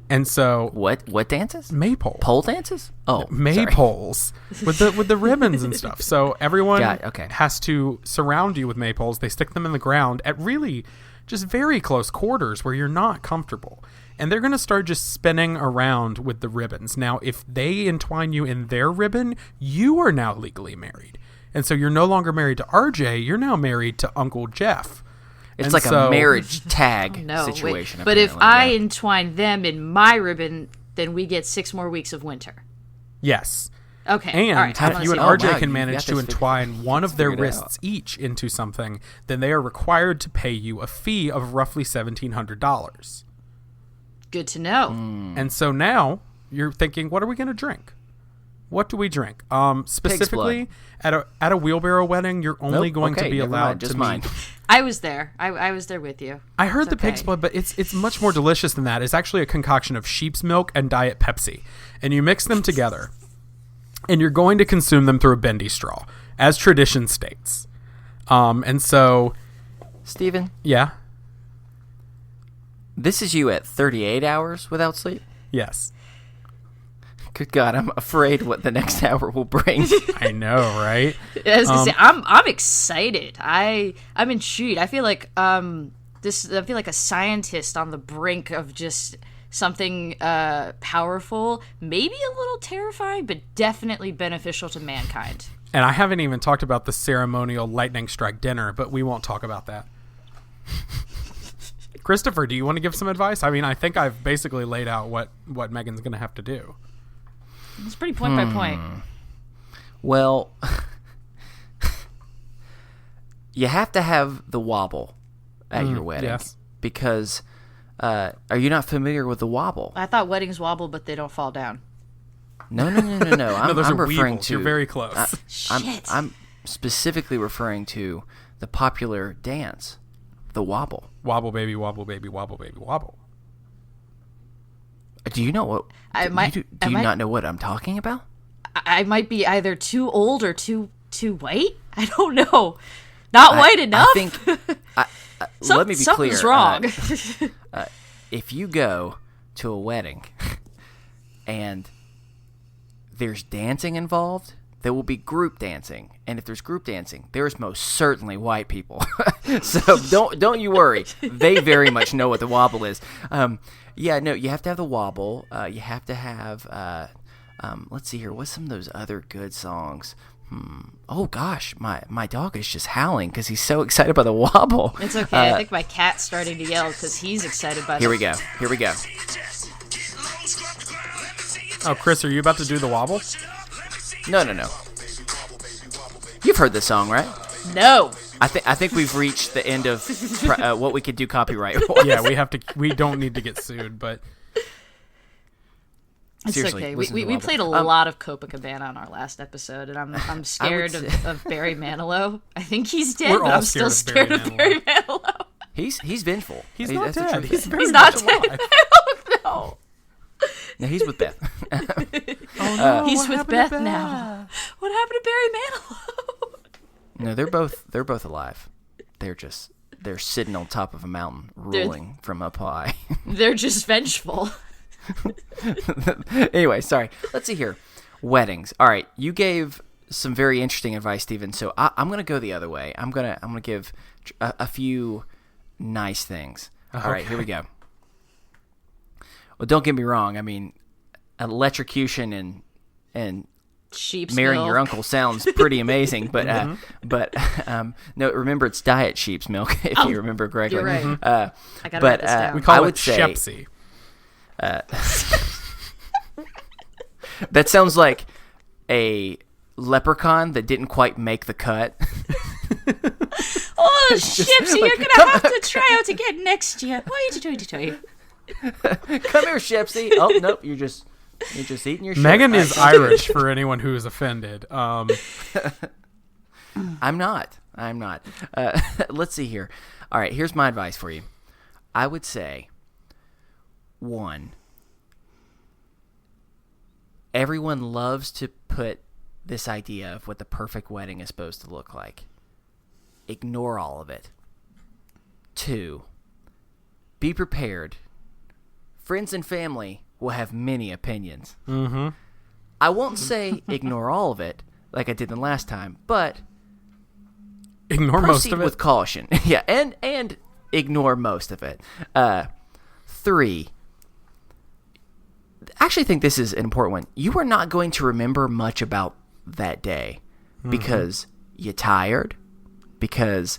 And so what dances? Maypole. Pole dances? Oh, maypoles with the ribbons and stuff. So everyone okay. has to surround you with maypoles. They stick them in the ground at really just very close quarters where you're not comfortable. And they're going to start just spinning around with the ribbons. Now, if they entwine you in their ribbon, you are now legally married. And so you're no longer married to RJ, you're now married to Uncle Jeff. It's like a marriage tag situation. But if I entwine them in my ribbon, then we get 6 more weeks of winter. Yes. Okay. And if you and RJ can you manage to entwine one of their wrists each into something, then they are required to pay you a fee of roughly $1,700. Good to know. And so now you're thinking, what are we going to drink? What do we drink? Specifically, at a wheelbarrow wedding, you're only going to be allowed to meet. I was there. I was there with you. I heard pig's blood, but it's much more delicious than that. It's actually a concoction of sheep's milk and Diet Pepsi. And you mix them together, and you're going to consume them through a bendy straw, as tradition states. And so... Steven? Yeah? This is you at 38 hours without sleep? Yes. Good God, I'm afraid what the next hour will bring. I know, right? I was gonna say, I'm excited. I'm intrigued. I feel like I feel like a scientist on the brink of just something powerful, maybe a little terrifying, but definitely beneficial to mankind. And I haven't even talked about the ceremonial lightning strike dinner, but we won't talk about that. Christopher, do you want to give some advice? I mean, I think I've basically laid out what Megan's going to have to do. It's pretty point by point. Well, you have to have the wobble at your wedding. Yes. Because are you not familiar with the wobble? I thought weddings wobble, but they don't fall down. No. No, those I'm are referring weevils. to. You're very close. Shit. I'm specifically referring to the popular dance, the wobble. Wobble baby, wobble baby, wobble baby, wobble. Do you know what? Do you not know what I'm talking about? I might be either too old or too white. I don't know. Not white enough. I think. Let me be clear. Something's wrong. If you go to a wedding and there's dancing involved, there will be group dancing, and if there's group dancing, there's most certainly white people. So don't you worry. They very much know what the wobble is. You have to have the wobble. You have to have. Let's see here. What's some of those other good songs? Oh gosh, my dog is just howling because he's so excited by the wobble. It's okay. I think my cat's starting to yell because he's excited by. Here we go. Oh, Chris, are you about to do the wobble? No. You've heard this song, right? No. I think we've reached the end of what we could do copyright. Yeah, we don't need to get sued, but It's seriously, okay. listen to the We wobble. played a lot of Copacabana on our last episode, and I'm scared of Barry Manilow. I think he's dead, We're but all I'm still scared of scared of Barry Barry Manilow. He's vengeful. he's not That's the dead. truth. He's very He's not much dead. alive. No. No, he's with Beth. Oh, no, He's what with happened to Beth now. What happened to Barry Manilow? No, they're both alive. They're sitting on top of a mountain, ruling from up high. They're just vengeful. Anyway, sorry. Let's see here. Weddings. All right, you gave some very interesting advice, Stephen. So I'm gonna go the other way. I'm gonna give a few nice things. All right, here we go. Well, don't get me wrong. I mean, electrocution and Sheep's marrying milk. your uncle sounds pretty amazing, but no, remember it's diet sheep's milk if you remember correctly. You're right. I gotta write this down. We call I it would say Shepsy. that sounds like a leprechaun that didn't quite make the cut. Oh, Shipsy, you're gonna have to try out again next year. What are you doing? Come here, Shepsy. Oh nope, you're just eating your shit. Megan is Irish for anyone who is offended. I'm not. Let's see here. All right, here's my advice for you. I would say, 1, everyone loves to put this idea of what the perfect wedding is supposed to look like. Ignore all of it. 2, be prepared. Friends and family will have many opinions. Mm-hmm. I won't say ignore all of it like I did the last time, but Ignore most proceed of it. with caution. Yeah, and ignore most of it. 3, I actually think this is an important one. You are not going to remember much about that day because you're tired, because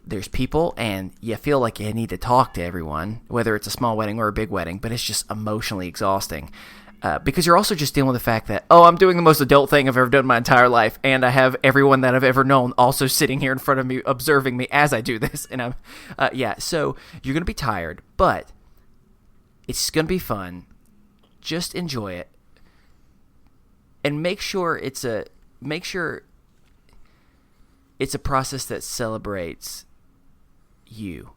there's people and you feel like you need to talk to everyone, whether it's a small wedding or a big wedding, but it's just emotionally exhausting. Because you're also just dealing with the fact that, I'm doing the most adult thing I've ever done in my entire life, and I have everyone that I've ever known also sitting here in front of me, observing me as I do this. And so you're going to be tired, but it's going to be fun. Just enjoy it. And make sure it's a process that celebrates you.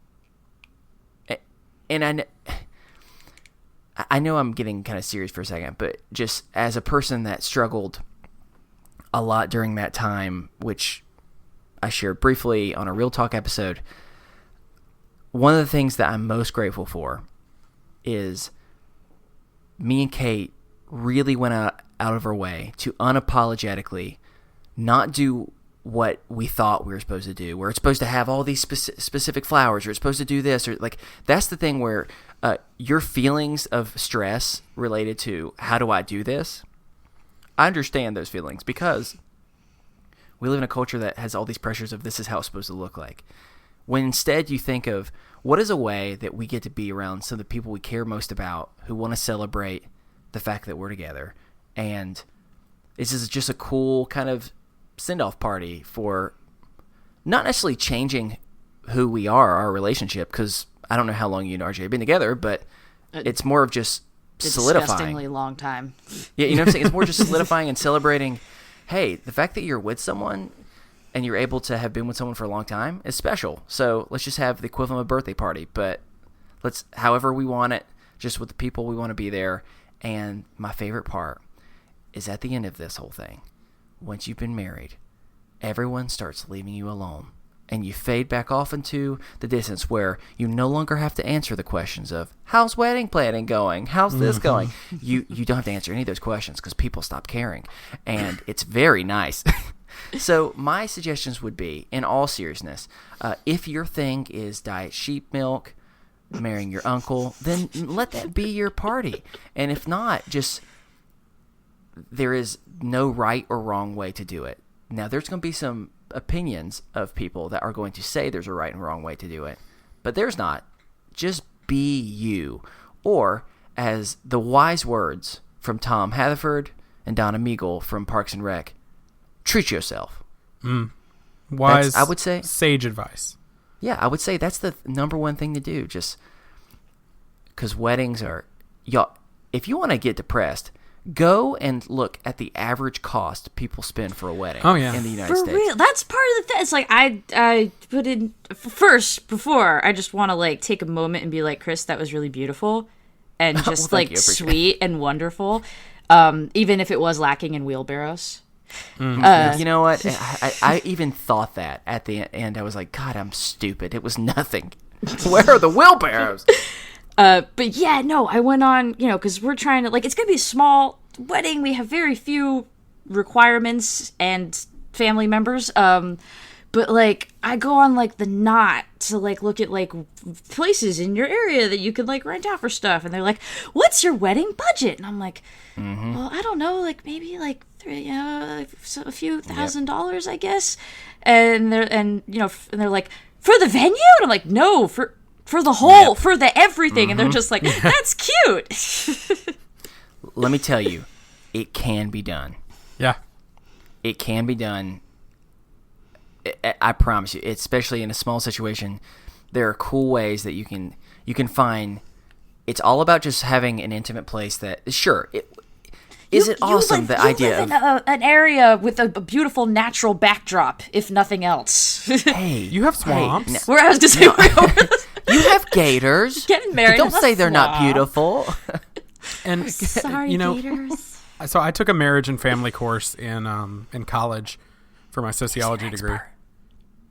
And I know I'm getting kind of serious for a second, but just as a person that struggled a lot during that time, which I shared briefly on a Real Talk episode, one of the things that I'm most grateful for is me and Kate really went out of our way to unapologetically not do what we thought we were supposed to do, where it's supposed to have all these specific flowers, or it's supposed to do this, or like that's the thing where your feelings of stress related to how do I do this, I understand those feelings because we live in a culture that has all these pressures of this is how it's supposed to look like. When instead you think of what is a way that we get to be around some of the people we care most about who want to celebrate the fact that we're together, and this is just a cool kind of send-off party for not necessarily changing who we are, our relationship, because I don't know how long you and RJ have been together, but it's more of just disgustingly long time. Yeah, you know what I'm saying? It's more just solidifying and celebrating, hey, the fact that you're with someone and you're able to have been with someone for a long time is special. So let's just have the equivalent of a birthday party, but let's, however we want it, just with the people we want to be there. And my favorite part is at the end of this whole thing, once you've been married, everyone starts leaving you alone. And you fade back off into the distance where you no longer have to answer the questions of, how's wedding planning going? How's this going? You don't have to answer any of those questions because people stop caring. And it's very nice. So my suggestions would be, in all seriousness, if your thing is diet sheep milk, marrying your uncle, then let that be your party. And if not, just there is no right or wrong way to do it. Now, there's going to be some opinions of people that are going to say there's a right and wrong way to do it, but there's not. Just be you. Or, as the wise words from Tom Haverford and Donna Meagle from Parks and Rec, treat yourself. Wise, I would say, sage advice. Yeah, I would say that's the number one thing to do. Just because weddings are, y'all, if you want to get depressed, go and look at the average cost people spend for a wedding in the United States. Real, that's part of the thing. It's like I put in first before. I just want to like take a moment and be like, Chris, that was really beautiful and just like sweet and wonderful, even if it was lacking in wheelbarrows. You know what? I even thought that at the end. I was like, God, I'm stupid. It was nothing. Where are the wheelbarrows? But yeah, no, I went on, because we're trying to, like, it's going to be a small wedding. We have very few requirements and family members. But, like, I go on, like, the Knot to, like, look at, like, places in your area that you could, like, rent out for stuff. And they're like, what's your wedding budget? And I'm like, well, I don't know, like, maybe, like, a few $1,000s, I guess. And they're like, for the venue? And I'm like, no, for the whole, for the everything. And they're just like, that's cute. Let me tell you, it can be done. Yeah. It can be done. I promise you, especially in a small situation, there are cool ways that you can find. It's all about just having an intimate place that, sure, is it awesome, the idea of an area with a beautiful natural backdrop, if nothing else. Hey, you have swamps. Where I was going to say, you have gators. Getting married. Don't say they're not beautiful. And sorry, gators. So I took a marriage and family course in college for my sociology degree.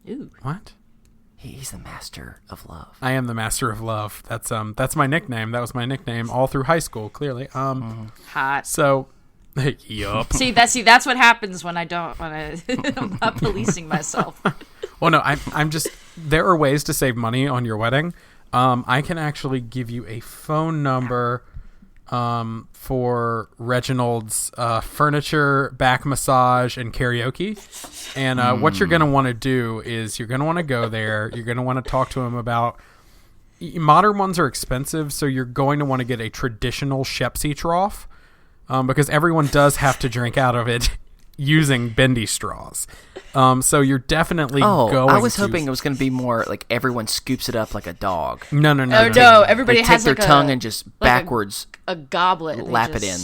Ooh. What? He's the master of love. I am the master of love. That's my nickname. That was my nickname all through high school. Clearly, hot. So, yup. See that's what happens when I'm not policing myself. Well, no, I'm just. There are ways to save money on your wedding. I can actually give you a phone number for Reginald's furniture, back massage, and karaoke. And what you're going to want to do is you're going to want to go there. You're going to want to talk to him about... Modern ones are expensive, so you're going to want to get a traditional Shepsy trough because everyone does have to drink out of it using bendy straws. So you're definitely going to... I was hoping it was going to be more like everyone scoops it up like a dog. No. No, everybody has take their tongue and just backwards... a goblet. Lap it in.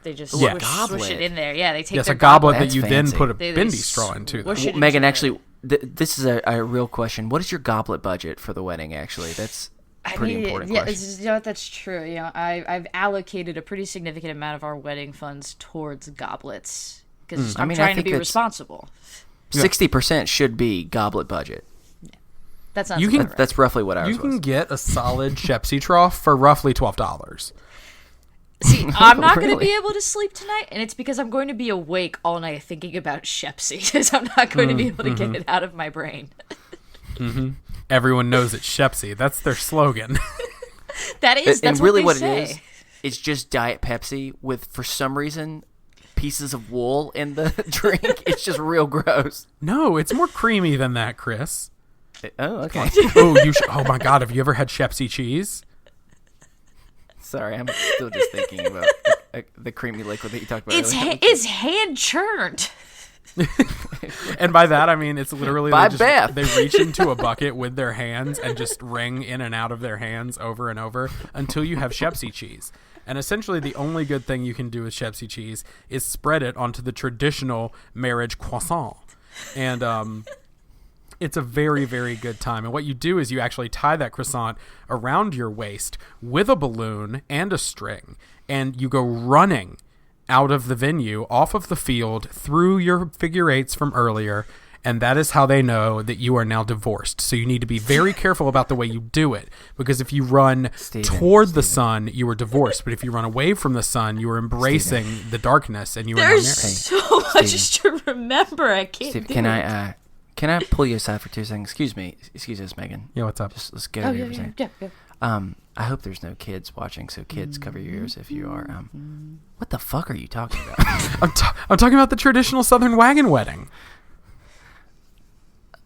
They just swish it in there. Yeah, they take their their goblet that That's you fancy. then put a They bendy straw into. Megan, actually, this is a real question. What is your goblet budget for the wedding, actually? That's a pretty important question. Yeah, that's true. I've allocated a pretty significant amount of our wedding funds towards goblets because I'm trying to be responsible. 60% should be goblet budget. That's not. That's roughly what ours was. You can get a solid Shepsy trough for roughly $12. See, I'm not going to be able to sleep tonight, and it's because I'm going to be awake all night thinking about Shepsy, because I'm not going to be able to get it out of my brain. Everyone knows it's Shepsy. That's their slogan. That's really what it is. It's just Diet Pepsi with, for some reason, pieces of wool in the drink. It's just real gross. No, it's more creamy than that, Chris. Oh, okay. Oh my God, have you ever had Shepsy cheese? Sorry, I'm still just thinking about the creamy liquid that you talked about earlier. It's hand churned. And by that, I mean it's literally Beth. They reach into a bucket with their hands and just wring in and out of their hands over and over until you have Shepsy cheese. And essentially the only good thing you can do with Shepsi cheese is spread it onto the traditional marriage croissant. And it's a very, very good time. And what you do is you actually tie that croissant around your waist with a balloon and a string. And you go running out of the venue, off of the field, through your figure eights from earlier. And that is how they know that you are now divorced. So you need to be very careful about the way you do it. Because if you run toward the sun, you are divorced. But if you run away from the sun, you are embracing the darkness and you are now married. There's so much to remember. I can't do it. Can I pull you aside for 2 seconds? Excuse us, Megan. Yeah, what's up? Just let's get over here for a second. Yeah. I hope there's no kids watching, so kids, cover your ears if you are. What the fuck are you talking about? I'm talking about the traditional Southern wagon wedding.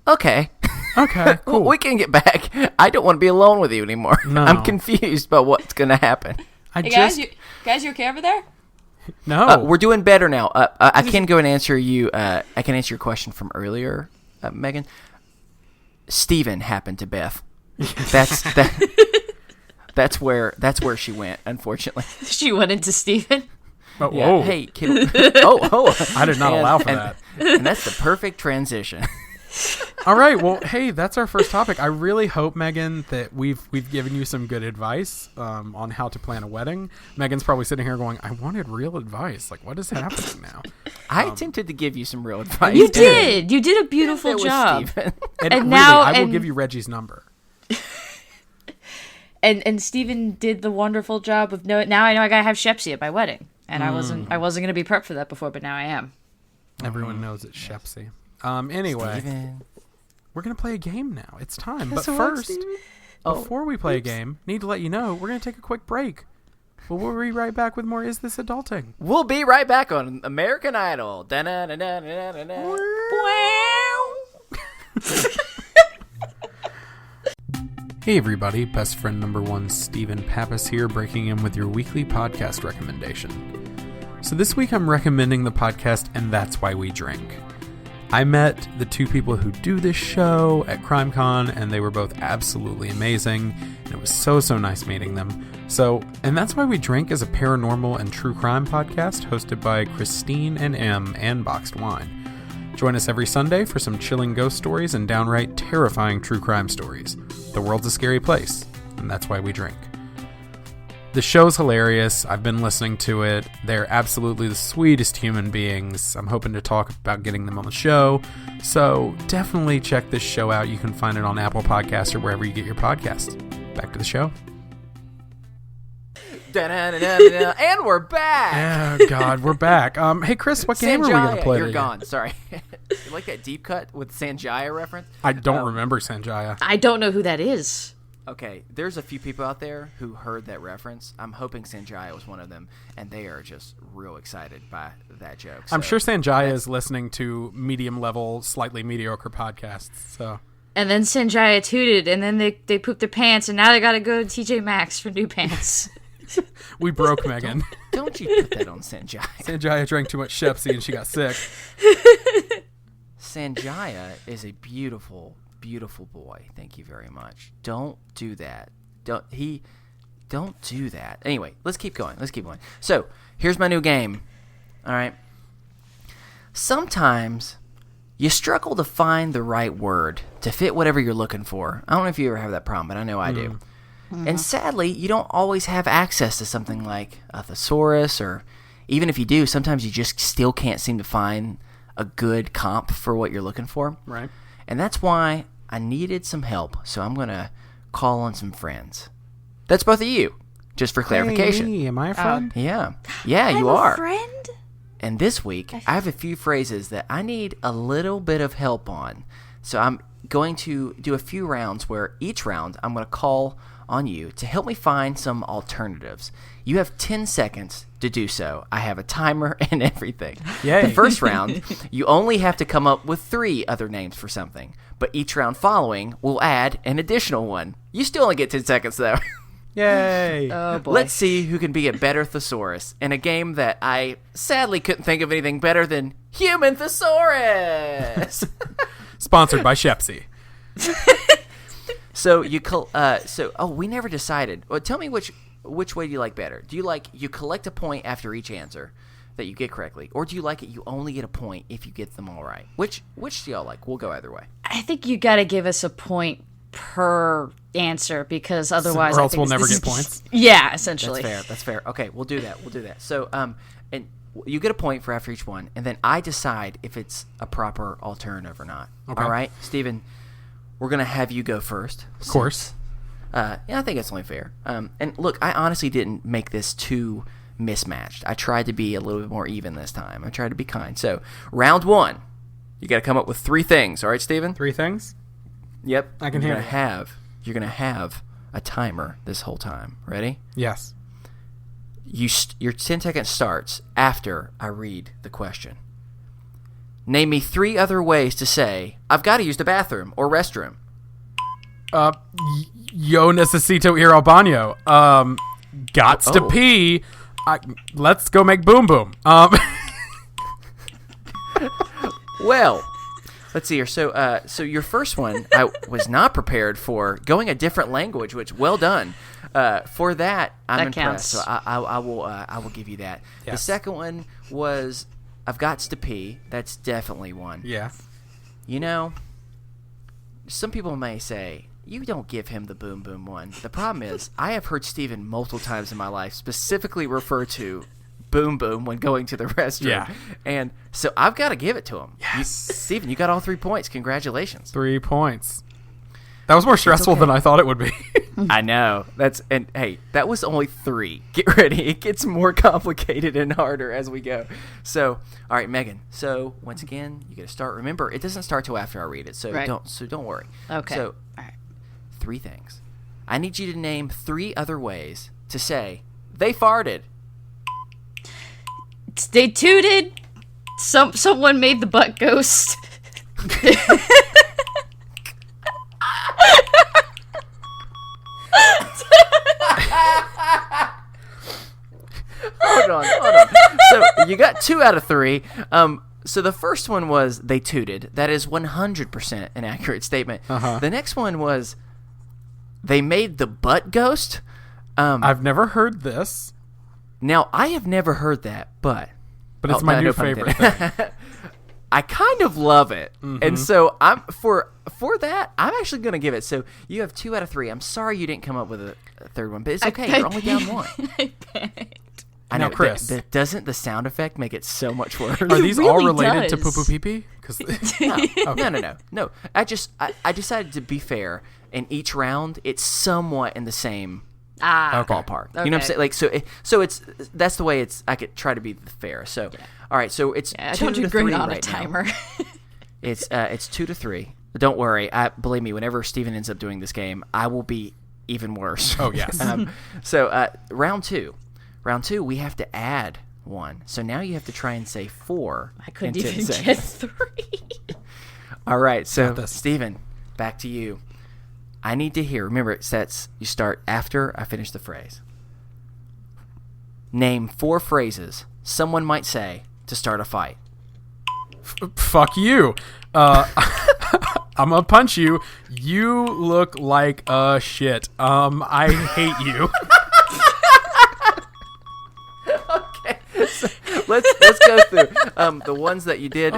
Okay. Okay, cool. We can get back. I don't want to be alone with you anymore. No. I'm confused about what's going to happen. Hey, guys, you okay over there? No. We're doing better now. I can go and answer you. I can answer your question from earlier, Megan. Steven happened to Beth. That's where she went, unfortunately. She went into Steven. Oh, Yeah. whoa. Hey, kid. Oh. I did not allow for that. And that's the perfect transition. All right. Well, hey, that's our first topic. I really hope, Megan, that we've given you some good advice on how to plan a wedding. Megan's probably sitting here going, I wanted real advice. Like, what is happening now? I attempted to give you some real advice. You did. You did a beautiful It was job. Steven. And And really, now- I will and- give you Reggie's number. And Steven did the wonderful job of now I know I gotta have Shepsi at my wedding. And I wasn't gonna be prepped for that before, but now I am. Everyone knows it's Shepsi. Anyway, Steven. we're going to play a game now. It's time. But So what, first, Steven? before we play a game, need to let you know we're going to take a quick break. But we'll be right back with more Is This Adulting? We'll be right back on American Idol. Da-na-na-na-na-na-na. Hey everybody, best friend number 1 Stephen Pappas here, breaking in with your weekly podcast recommendation. So this week I'm recommending the podcast And That's Why We Drink. I met the 2 people who do this show at CrimeCon, and they were both absolutely amazing, and it was so nice meeting them. So, And That's Why We Drink is a paranormal and true crime podcast hosted by Christine and M and Boxed Wine. Join us every Sunday for some chilling ghost stories and downright terrifying true crime stories. The world's a scary place, and that's why we drink. The show's hilarious. I've been listening to it. They're absolutely the sweetest human beings. I'm hoping to talk about getting them on the show. So definitely check this show out. You can find it on Apple Podcasts or wherever you get your podcasts. Back to the show. Da-na-na-na-na-na. And we're back. Oh, God, we're back. Hey, Chris, what game are we going to play You're today? gone. Sorry. You like that deep cut with Sanjaya reference? I don't remember Sanjaya. I don't know who that is. Okay, there's a few people out there who heard that reference. I'm hoping Sanjaya was one of them, and they are just real excited by that joke. I'm So sure Sanjaya is listening to medium-level, slightly mediocre podcasts, so... And then Sanjaya tooted, and then they pooped their pants, and now they gotta go to TJ Maxx for new pants. We broke Megan. Don't you put that on Sanjaya. Sanjaya drank too much Shepsi and she got sick. Sanjaya is a beautiful, beautiful boy. Thank you very much. Don't do that. Don't do that. Anyway, let's keep going. So, here's my new game. All right. Sometimes you struggle to find the right word to fit whatever you're looking for. I don't know if you ever have that problem, but I know I do. And sadly, you don't always have access to something like a thesaurus, or even if you do, sometimes you just still can't seem to find a good comp for what you're looking for. Right. And that's why I needed some help, so I'm going to call on some friends. That's both of you, just for clarification. Hey, am I a friend? Yeah, you I'm are. a friend? And this week, I have a few phrases that I need a little bit of help on. So I'm going to do a few rounds where each round I'm going to call on you to help me find some alternatives. You have 10 seconds to do so. I have a timer and everything. Yay. The first round, you only have to come up with 3 other names for something. But each round following will add an additional one. You still only get 10 seconds, though. Yay. Oh, boy. Let's see who can be a better thesaurus in a game that I sadly couldn't think of anything better than Human Thesaurus. Sponsored by Shepsi. So we never decided. Well, tell me which which way do you like better? Do you like you collect a point after each answer that you get correctly, or do you like it you only get a point if you get them all right? Which do y'all like? We'll go either way. I think you got to give us a point per answer because otherwise, or I else think we'll never this get is- points. Yeah, essentially. That's fair. Okay, we'll do that. So, and you get a point for after each one, and then I decide if it's a proper alternative or not. Okay. All right, Steven, we're gonna have you go first. Of course. Yeah, I think it's only fair. And look, I honestly didn't make this too mismatched. I tried to be a little bit more even this time. I tried to be kind. So, round 1, you got to come up with 3 things. All right, Steven? 3 things? Yep. I can hear it. You're gonna have a timer this whole time. Ready? Yes. Your 10 seconds starts after I read the question. Name me 3 other ways to say I've got to use the bathroom or restroom. Yo necesito ir al baño. Gots to pee. Let's go make boom boom. Well, let's see here. So your first one, I was not prepared for. Going a different language, which well done. For that, I'm impressed. Counts. So I will give you that. Yes. The second one was I've got to pee. That's definitely one. Yeah. You know, some people may say, you don't give him the boom boom one. The problem is, I have heard Steven multiple times in my life specifically refer to boom boom when going to the restroom. Yeah. And so I've got to give it to him. Yes. Steven, you got all 3 points. Congratulations. 3 points. That was more stressful okay. than I thought it would be. I know. Hey, that was only 3. Get ready. It gets more complicated and harder as we go. So, all right, Megan. So, once again, you got to start. Remember, it doesn't start till after I read it. So, Right. don't worry. Okay. So, All right. 3 things. I need you to name 3 other ways to say they farted. They tooted. Someone made the butt ghost. Hold on. So you got 2 out of 3. So the first one was they tooted. That is 100% an accurate statement. Uh-huh. The next one was they made the butt ghost. I've never heard this, Now I have never heard that, but it's my new no pun favorite intended. thing. I kind of love it, Mm-hmm. and so I'm for that. I'm actually going to give it. So you have 2 out of 3. I'm sorry you didn't come up with a third one, but it's okay. You're only down 1. I know, Now, Chris. doesn't the sound effect make it so much worse? Are these all really related to does. poo poo pee pee? Because No. I decided to be fair. In each round, it's somewhat in the same ballpark. You know what I'm Okay. saying? Like so it's that's the way it's. I could try to be fair. So all right. So it's I 2 don't to agree 3 on right a timer. now. It's 2 to 3. Don't worry. Believe me. Whenever Steven ends up doing this game, I will be even worse. Oh, yes. So round 2. Round 2, we have to add 1. So now you have to try and say 4. I couldn't in 10 even seconds. get 3. All right, so this. Steven, back to you. I need to hear. Remember, it sets. You start after I finish the phrase. Name 4 phrases someone might say to start a fight. fuck you. I'm gonna punch you. You look like a shit. I hate you. Okay, so let's go through the ones that you did.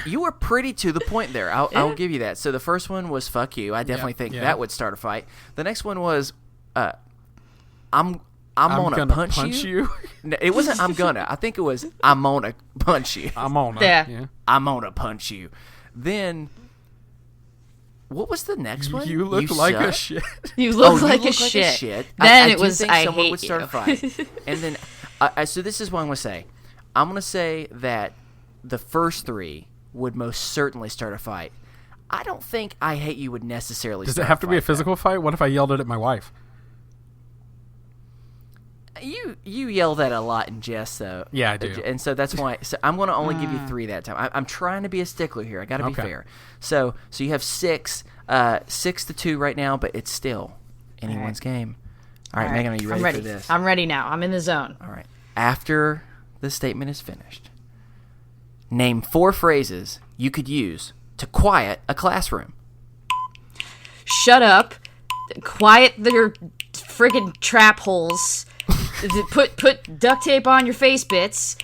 You were pretty to the point there. I'll give you that. So the first one was "fuck you." I definitely think yeah. that would start a fight. The next one was, "I'm gonna punch you." No, it wasn't. I'm gonna. I think it was. I'm gonna punch you. I'm on it. Yeah. I'm gonna punch you. Then, what was the next one? You look like a suck? shit. You look You like look a shit. I Then it do was think I someone hate would start you. a fight. And then, so this is what I'm gonna say. I'm gonna say that the first 3 would most certainly start a fight. I don't think I hate you would necessarily. Does it start have to be a fight, physical fight? What if I yelled it at my wife? though. You yell that a lot in jest, though. Yeah, I do. And so that's why. So I'm gonna only give you 3 that time. I'm trying to be a stickler here. I got to be Okay. fair. So you have 6 to 2 right now, but it's still anyone's game. All right, Megan, are you ready, I'm ready for this? I'm ready now. I'm in the zone. All right. After the statement is finished, name 4 phrases you could use to quiet a classroom. Shut up. Quiet your friggin' trap holes. Put duct tape on your face bits.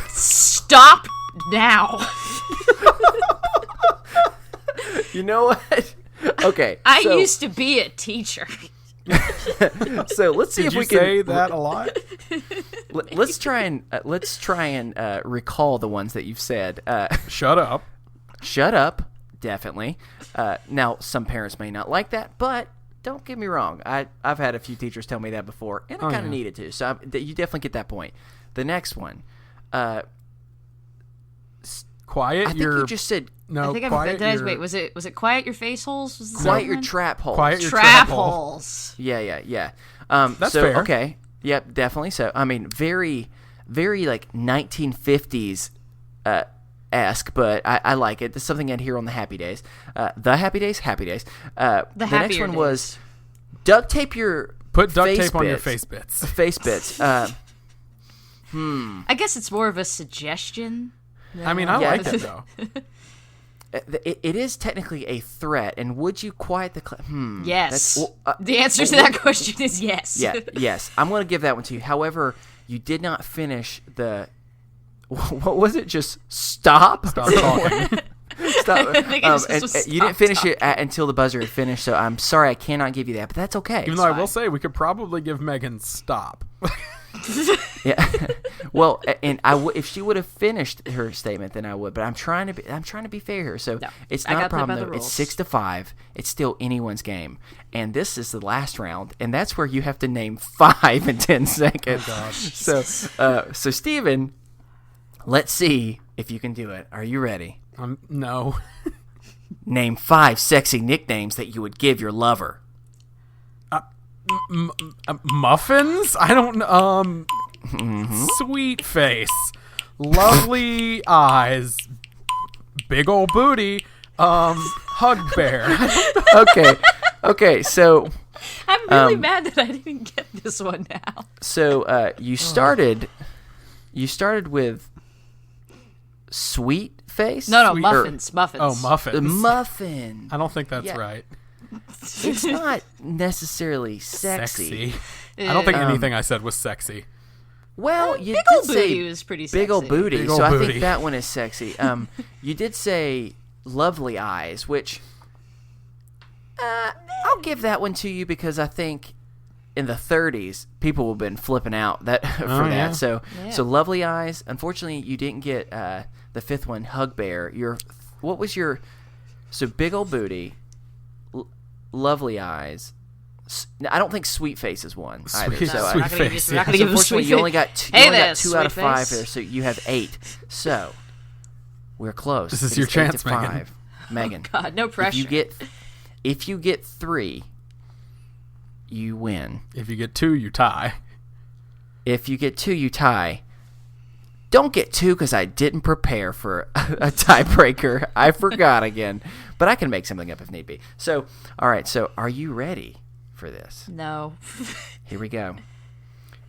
Stop now. You know what? Okay. I used to be a teacher. So let's see Did if you we can say that a lot? Let's try and recall the ones that you've said. Shut up. Shut up, definitely. Now, some parents may not like that, but don't get me wrong. I've had a few teachers tell me that before, and I kind of needed to. So you definitely get that point. The next one, Quiet. I think you just said no. I think Quiet. wait, was it quiet your face holes? Was the quiet second your one? trap holes. Quiet your trap hole. holes. Yeah. That's so, fair. Okay. Yep, definitely. So, I mean, very, very like 1950s esque, but I like it. It's something I'd hear on the Happy Days. The Happy Days? Happy Days. The next one was duct tape your Put duct face tape on your bits. face bits. Face bits. I guess it's more of a suggestion. I mean, I Yeah. like it though. It is technically a threat, and would you quiet the Yes. The answer to that question is yes. Yes. I'm going to give that one to you. However, you did not finish the... What was it? Just stop? Stop talking. Stop. I think it just And was you didn't stop finish it until the buzzer had finished, so I'm sorry I cannot give you that, but that's okay. Even though I will say we could probably give Megan stop. Yeah. Well, and if she would have finished her statement, then I would. But I'm trying to be fair here. So No, it's I not a gotta play by problem the though. It's rules. 6-5. It's still anyone's game, and this is the last round, and that's where you have to name 5 in 10 seconds. Oh, gosh. So Steven, let's see if you can do it. Are you ready? No. Name 5 sexy nicknames that you would give your lover. Muffins? I don't know. Sweet face. Lovely eyes. Big old booty. Hug bear. Okay. So I'm really mad that I didn't get this one now. So you started with sweet face. No, Sweet- muffins. Muffins. Oh, muffins. The muffin. I don't think that's Yeah. right. It's not necessarily sexy. I don't think anything I said was sexy. Well, you Big did old say booty was pretty sexy. big old booty, Big so old I booty. think that one is sexy. You did say lovely eyes, which I'll give that one to you because I think in the 30s people have been flipping out that for that. yeah. So Yeah. so lovely eyes. Unfortunately, you didn't get the fifth one, hug bear. What was your big old booty, lovely eyes. I don't think sweet face is one either. Sweet- So sweet not gonna give you- face, we're not yeah. gonna give him unfortunately, sweet you only face. got two, Hey you only there, got 2 out of sweet 5 face. there, so you have 8. So we're close. This is It your 8 chance, to Megan. 5. Megan. God, no pressure. If you get 3, you win. If you get 2, you tie. If you get 2, you tie. Don't get 2 because I didn't prepare for a tiebreaker. I forgot again, but I can make something up if need be. So, all right. So, are you ready for this? No. Here we go.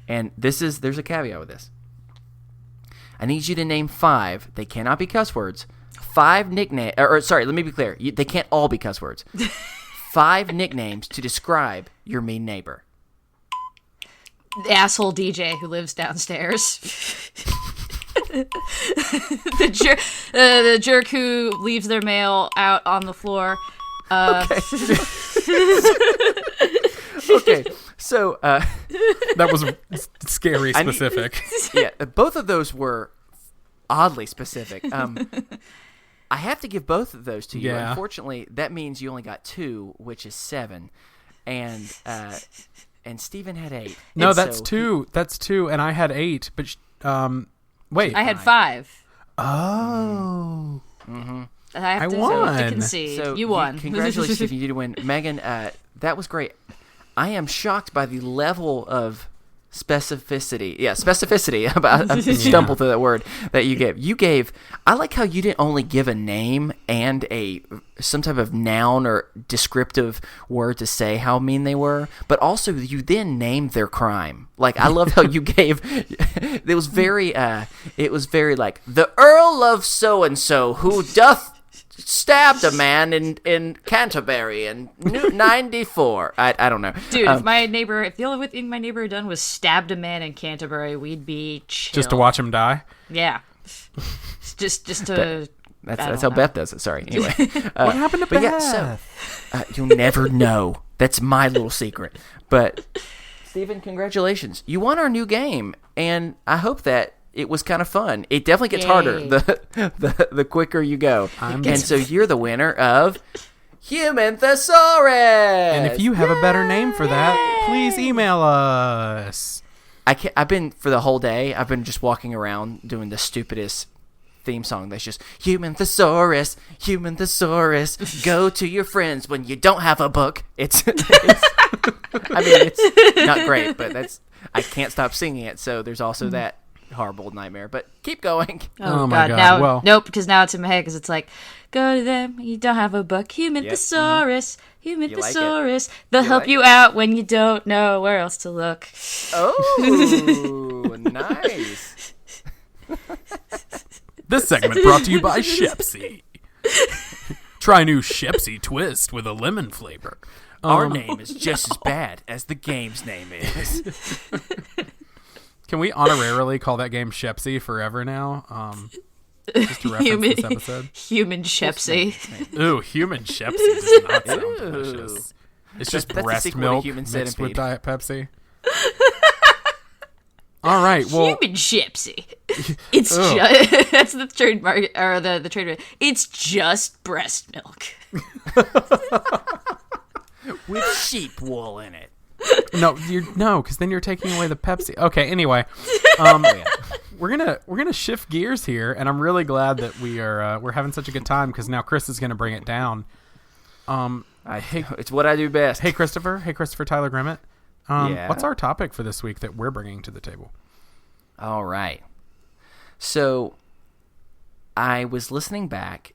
And there's a caveat with this. I need you to name 5. They cannot be cuss words. 5 nicknames. Sorry, let me be clear. They can't all be cuss words. 5 nicknames to describe your mean neighbor. The asshole DJ who lives downstairs. the jerk who leaves their mail out on the floor. Okay. So, That was scary specific. yeah, both of those were oddly specific. I have to give both of those to you. Yeah. Unfortunately, that means you only got 2, which is 7, and Steven had 8. No, And that's so 2. That's 2, and I had 8. But wait. I had 5. Oh. I have I to won. concede. So you won. Congratulations, Steven. You did win. Megan, that was great. I am shocked by the level of specificity. Yeah, specificity. I stumbled through that word that you gave. I like how you didn't only give a name and some type of noun or descriptive word to say how mean they were, but also you then named their crime. Like, I love how you gave. It was very like the Earl of so and so who doth stabbed a man in Canterbury in 94. I don't know. Dude, if the only thing my neighbor had done was stabbed a man in Canterbury, we'd be chill. Just to watch him die? Yeah. just to... That's how Beth does it. Sorry. Anyway. What happened to Beth? Yeah, so, you'll never know. That's my little secret. But, Steven, congratulations. You won our new game, and I hope that it was kind of fun. It definitely gets harder the quicker you go. So you're the winner of Human Thesaurus. And if you have a better name for that, please email us. I've been, for the whole day, I've been just walking around doing the stupidest theme song that's just Human Thesaurus, go to your friends when you don't have a book. It's I mean, it's not great, but I can't stop singing it, so there's also that horrible nightmare, but keep going. Oh my God. Nope, because now it's in my head, because it's like, go to them, you don't have a book, Human Thesaurus, Human Thesaurus, they'll help you out when you don't know where else to look. Oh, nice. This segment brought to you by Shepsy. Try new Shepsy twist with a lemon flavor. Our name is just as bad as the game's name is. Can we honorarily call that game Shepsy forever now? Just to reference this episode. Human Shepsy. Ooh, human Shepsy does not sound delicious. It's just breast milk mixed with Diet Pepsi. All right, well, Human Shepsy. It's just that's the trademark or the trademark. It's just breast milk with sheep wool in it. No, because then you're taking away the Pepsi. Okay, anyway, we're gonna shift gears here, and I'm really glad that we're having such a good time because now Chris is gonna bring it down. It's what I do best. Hey Christopher Tyler Grimmett. What's our topic for this week that we're bringing to the table? All right. So I was listening back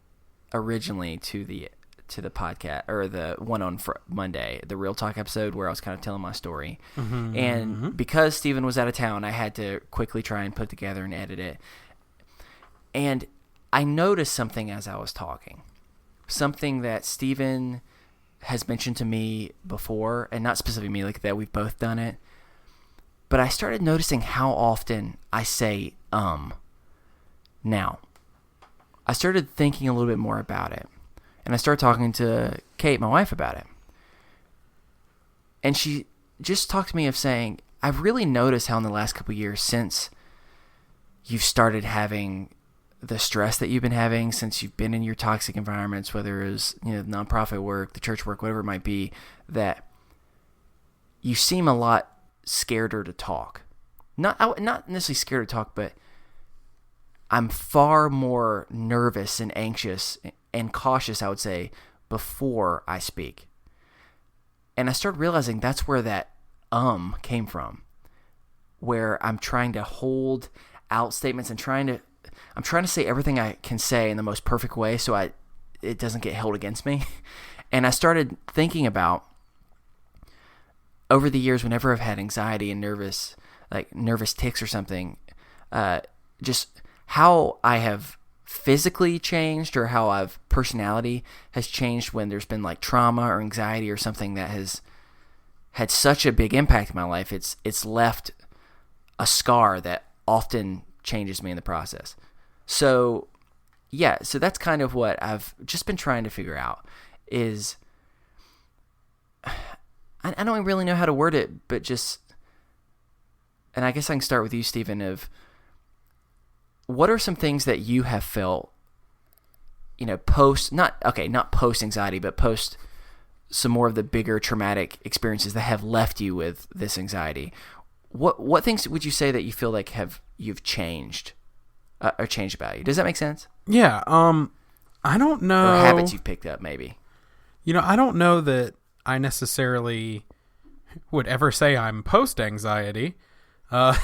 originally to the podcast, or the one on Monday, the Real Talk episode where I was kind of telling my story. And because Steven was out of town, I had to quickly try and put together and edit it. And I noticed something as I was talking. Something that Steven has mentioned to me before, and not specifically me, like that we've both done it. But I started noticing how often I say now. I started thinking a little bit more about it. And I started talking to Kate, my wife, about it. And she just talked to me of saying, I've really noticed how in the last couple of years, since you've started having the stress that you've been having, since you've been in your toxic environments, whether it was nonprofit work, the church work, whatever it might be, that you seem a lot scareder to talk. Not necessarily scared to talk, but I'm far more nervous and anxious and cautious, I would say, before I speak. And I started realizing that's where that came from, where I'm trying to hold out statements and I'm trying to say everything I can say in the most perfect way so it doesn't get held against me. And I started thinking about, over the years, whenever I've had anxiety and nervous tics or something, just how I have physically changed, or how personality has changed when there's been like trauma or anxiety or something that has had such a big impact in my life. It's left a scar that often changes me in the process. So that's kind of what I've just been trying to figure out is, I don't really know how to word it, but and I guess I can start with you, Stephen, of what are some things that you have felt, not post anxiety, but post some more of the bigger traumatic experiences that have left you with this anxiety. What things would you say that you feel like you've changed or changed about you? Does that make sense? Yeah. I don't know. Or habits you've picked up, maybe. I don't know that I necessarily would ever say I'm post-anxiety. Yeah,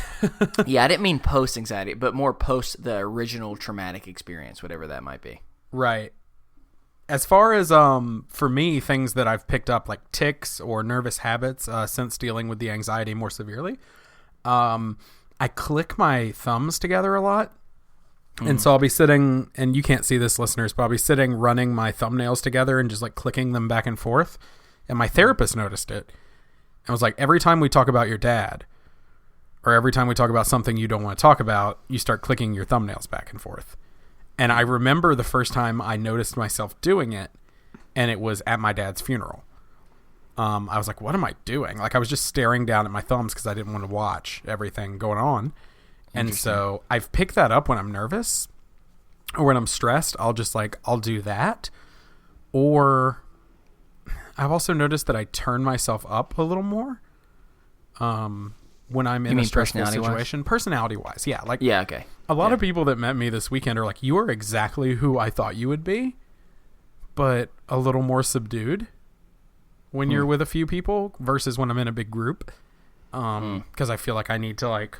I didn't mean post-anxiety, but more post the original traumatic experience, whatever that might be. Right. As far as, for me, things that I've picked up, like tics or nervous habits since dealing with the anxiety more severely, I click my thumbs together a lot. And so I'll be sitting, and you can't see this, listeners, but I'll be sitting running my thumbnails together and just like clicking them back and forth. And my therapist noticed it and was like, every time we talk about your dad, or every time we talk about something you don't want to talk about, you start clicking your thumbnails back and forth. And I remember the first time I noticed myself doing it, and it was at my dad's funeral. I was like, what am I doing? Like, I was just staring down at my thumbs because I didn't want to watch everything going on. And so I've picked that up when I'm nervous or when I'm stressed. I'll do that. Or I've also noticed that I turn myself up a little more when I'm in a stressful situation. Personality-wise, yeah. Like, yeah, okay. A lot of people that met me this weekend are like, you are exactly who I thought you would be, but a little more subdued when you're with a few people versus when I'm in a big group. Because I feel like I need to like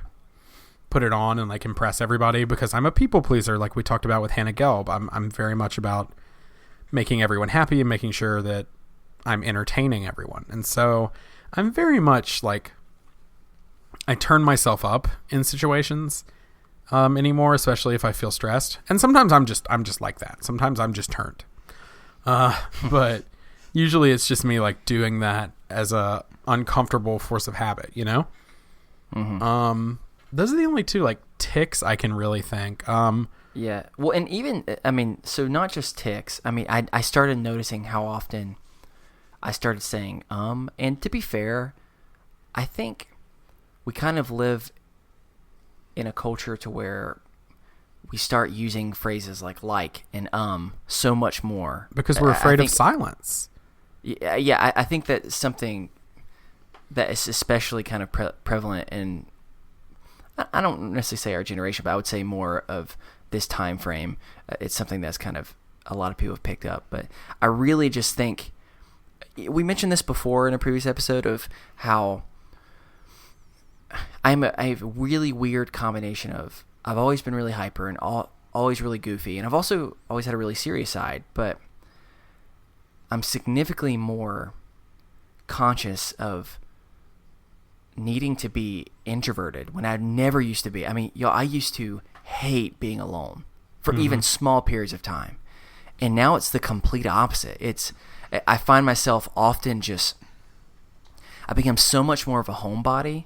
put it on and like impress everybody because I'm a people pleaser, like we talked about with Hannah Gelb. I'm very much about making everyone happy and making sure that I'm entertaining everyone. And so I'm very much like, I turn myself up in situations anymore, especially if I feel stressed. And sometimes I'm just like that. Sometimes I'm just turned. But usually it's just me like doing that as a uncomfortable force of habit, you know? Those are the only two like tics I can really think. Yeah. Well, and even, I mean, so not just tics. I mean, I started noticing how often I started saying, and to be fair, I think we kind of live in a culture to where we start using phrases like and so much more. Because we're afraid of silence. Yeah, I think that's something that is especially kind of prevalent in, I don't necessarily say our generation, but I would say more of this time frame. It's something that's kind of a lot of people have picked up. But I really just think, we mentioned this before in a previous episode of how I have a really weird combination of, I've always been really hyper and always really goofy, and I've also always had a really serious side, but I'm significantly more conscious of needing to be introverted when I never used to be. I mean, I used to hate being alone for even small periods of time. And now it's the complete opposite. I find myself often I become so much more of a homebody,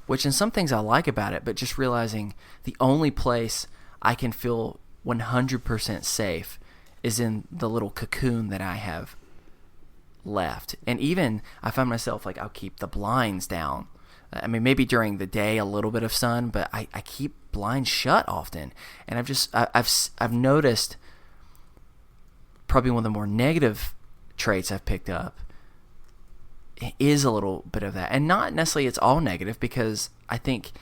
which in some things I like about it, but just realizing the only place I can feel 100% safe is in the little cocoon that I have left. And even I find myself like, I'll keep the blinds down. I mean, maybe during the day a little bit of sun, but I keep blinds shut often. And I've noticed probably one of the more negative traits I've picked up is a little bit of that. And not necessarily it's all negative, because I think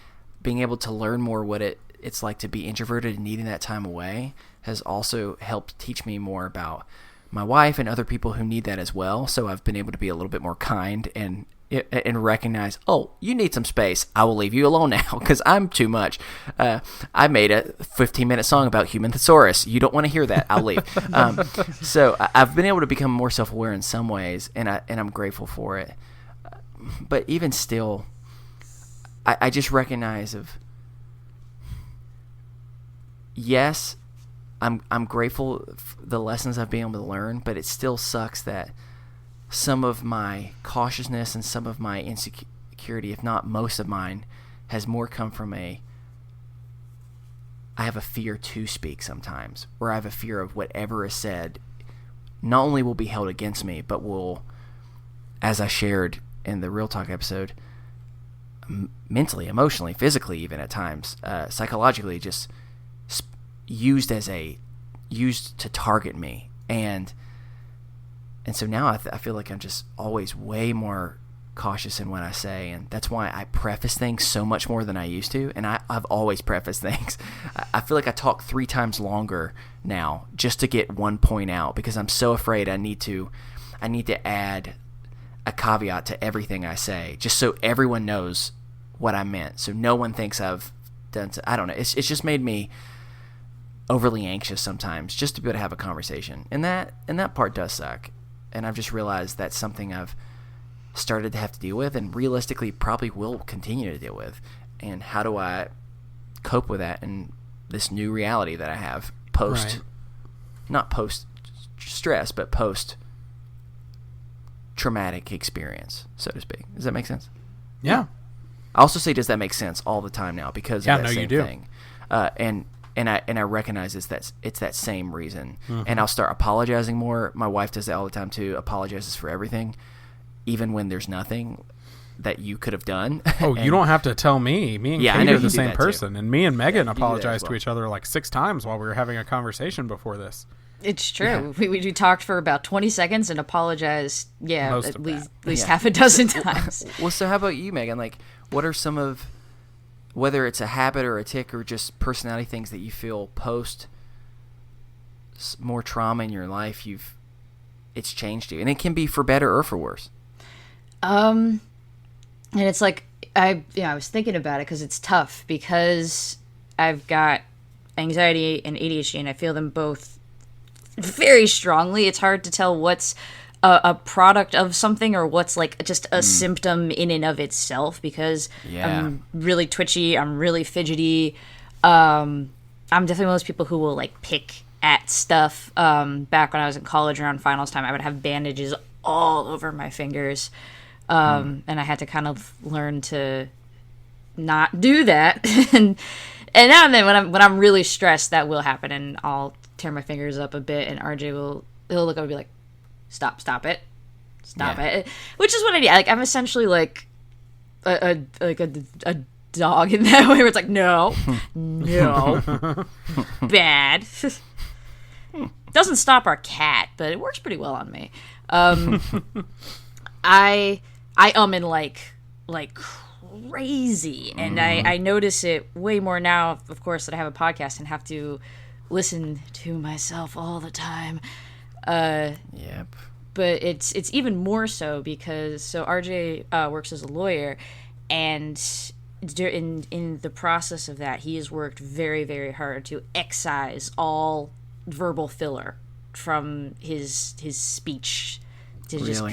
being able to learn more what it's like to be introverted and needing that time away has also helped teach me more about my wife and other people who need that as well. So I've been able to be a little bit more kind and recognize, oh, you need some space. I will leave you alone now because I'm too much. I made a 15-minute song about human thesaurus. You don't want to hear that. I'll leave. So I've been able to become more self-aware in some ways, and I'm grateful for it. But even still, I just recognize yes, I'm grateful for the lessons I've been able to learn, but it still sucks that some of my cautiousness and some of my insecurity, if not most of mine, has more come from I have a fear to speak sometimes, or I have a fear of whatever is said not only will be held against me, but will, as I shared in the Real Talk episode, mentally, emotionally, physically, even at times, psychologically, just used to target me. And so now I feel like I'm just always way more cautious in what I say, and that's why I preface things so much more than I used to. And I've always prefaced things. I feel like I talk 3 times longer now just to get one point out, because I'm so afraid I need to add a caveat to everything I say, just so everyone knows what I meant, so no one thinks I've done. I don't know. It's just made me overly anxious sometimes just to be able to have a conversation, and that part does suck. And I've just realized that's something I've started to have to deal with, and realistically probably will continue to deal with. And how do I cope with that? And this new reality that I have post, not post stress, but post traumatic experience, so to speak. Does that make sense? Yeah. I also say, does that make sense all the time now because of that same you do. thing? And I recognize it's that same reason. And I'll start apologizing more. My wife does that all the time too. Apologizes for everything, even when there's nothing that you could have done. Oh, you don't have to tell me. Me and Katie are the same person. And me and Megan apologized to each other like 6 times while we were having a conversation before this. It's true. Yeah. We talked for about 20 seconds and apologized, at least half a dozen times. Well, so how about you, Megan? Like, what are some of, whether it's a habit or a tick or just personality things that you feel post more trauma in your life, it's changed you? And it can be for better or for worse. And it's like, I was thinking about it because it's tough because I've got anxiety and ADHD and I feel them both very strongly. It's hard to tell what's a product of something or what's like just a symptom in and of itself because I'm really twitchy, I'm really fidgety. I'm definitely one of those people who will like pick at stuff. Back when I was in college around finals time, I would have bandages all over my fingers. And I had to kind of learn to not do that. and now and then when I'm really stressed, that will happen and I'll tear my fingers up a bit and RJ he'll look up and be like, stop it, which is what I need. Like I'm essentially like a dog in that way where it's like no bad. Doesn't stop our cat, but it works pretty well on me. I and like crazy, and I notice it way more now, of course, that I have a podcast and have to listen to myself all the time. Yep. But it's even more so because RJ works as a lawyer, and in the process of that, he has worked very, very hard to excise all verbal filler from his speech. To just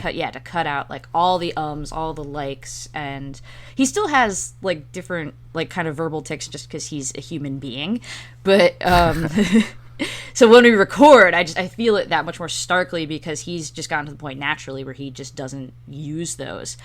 cut out like all the ums, all the likes, and he still has like different like kind of verbal tics just because he's a human being. But so when we record, I feel it that much more starkly because he's just gotten to the point naturally where he just doesn't use those,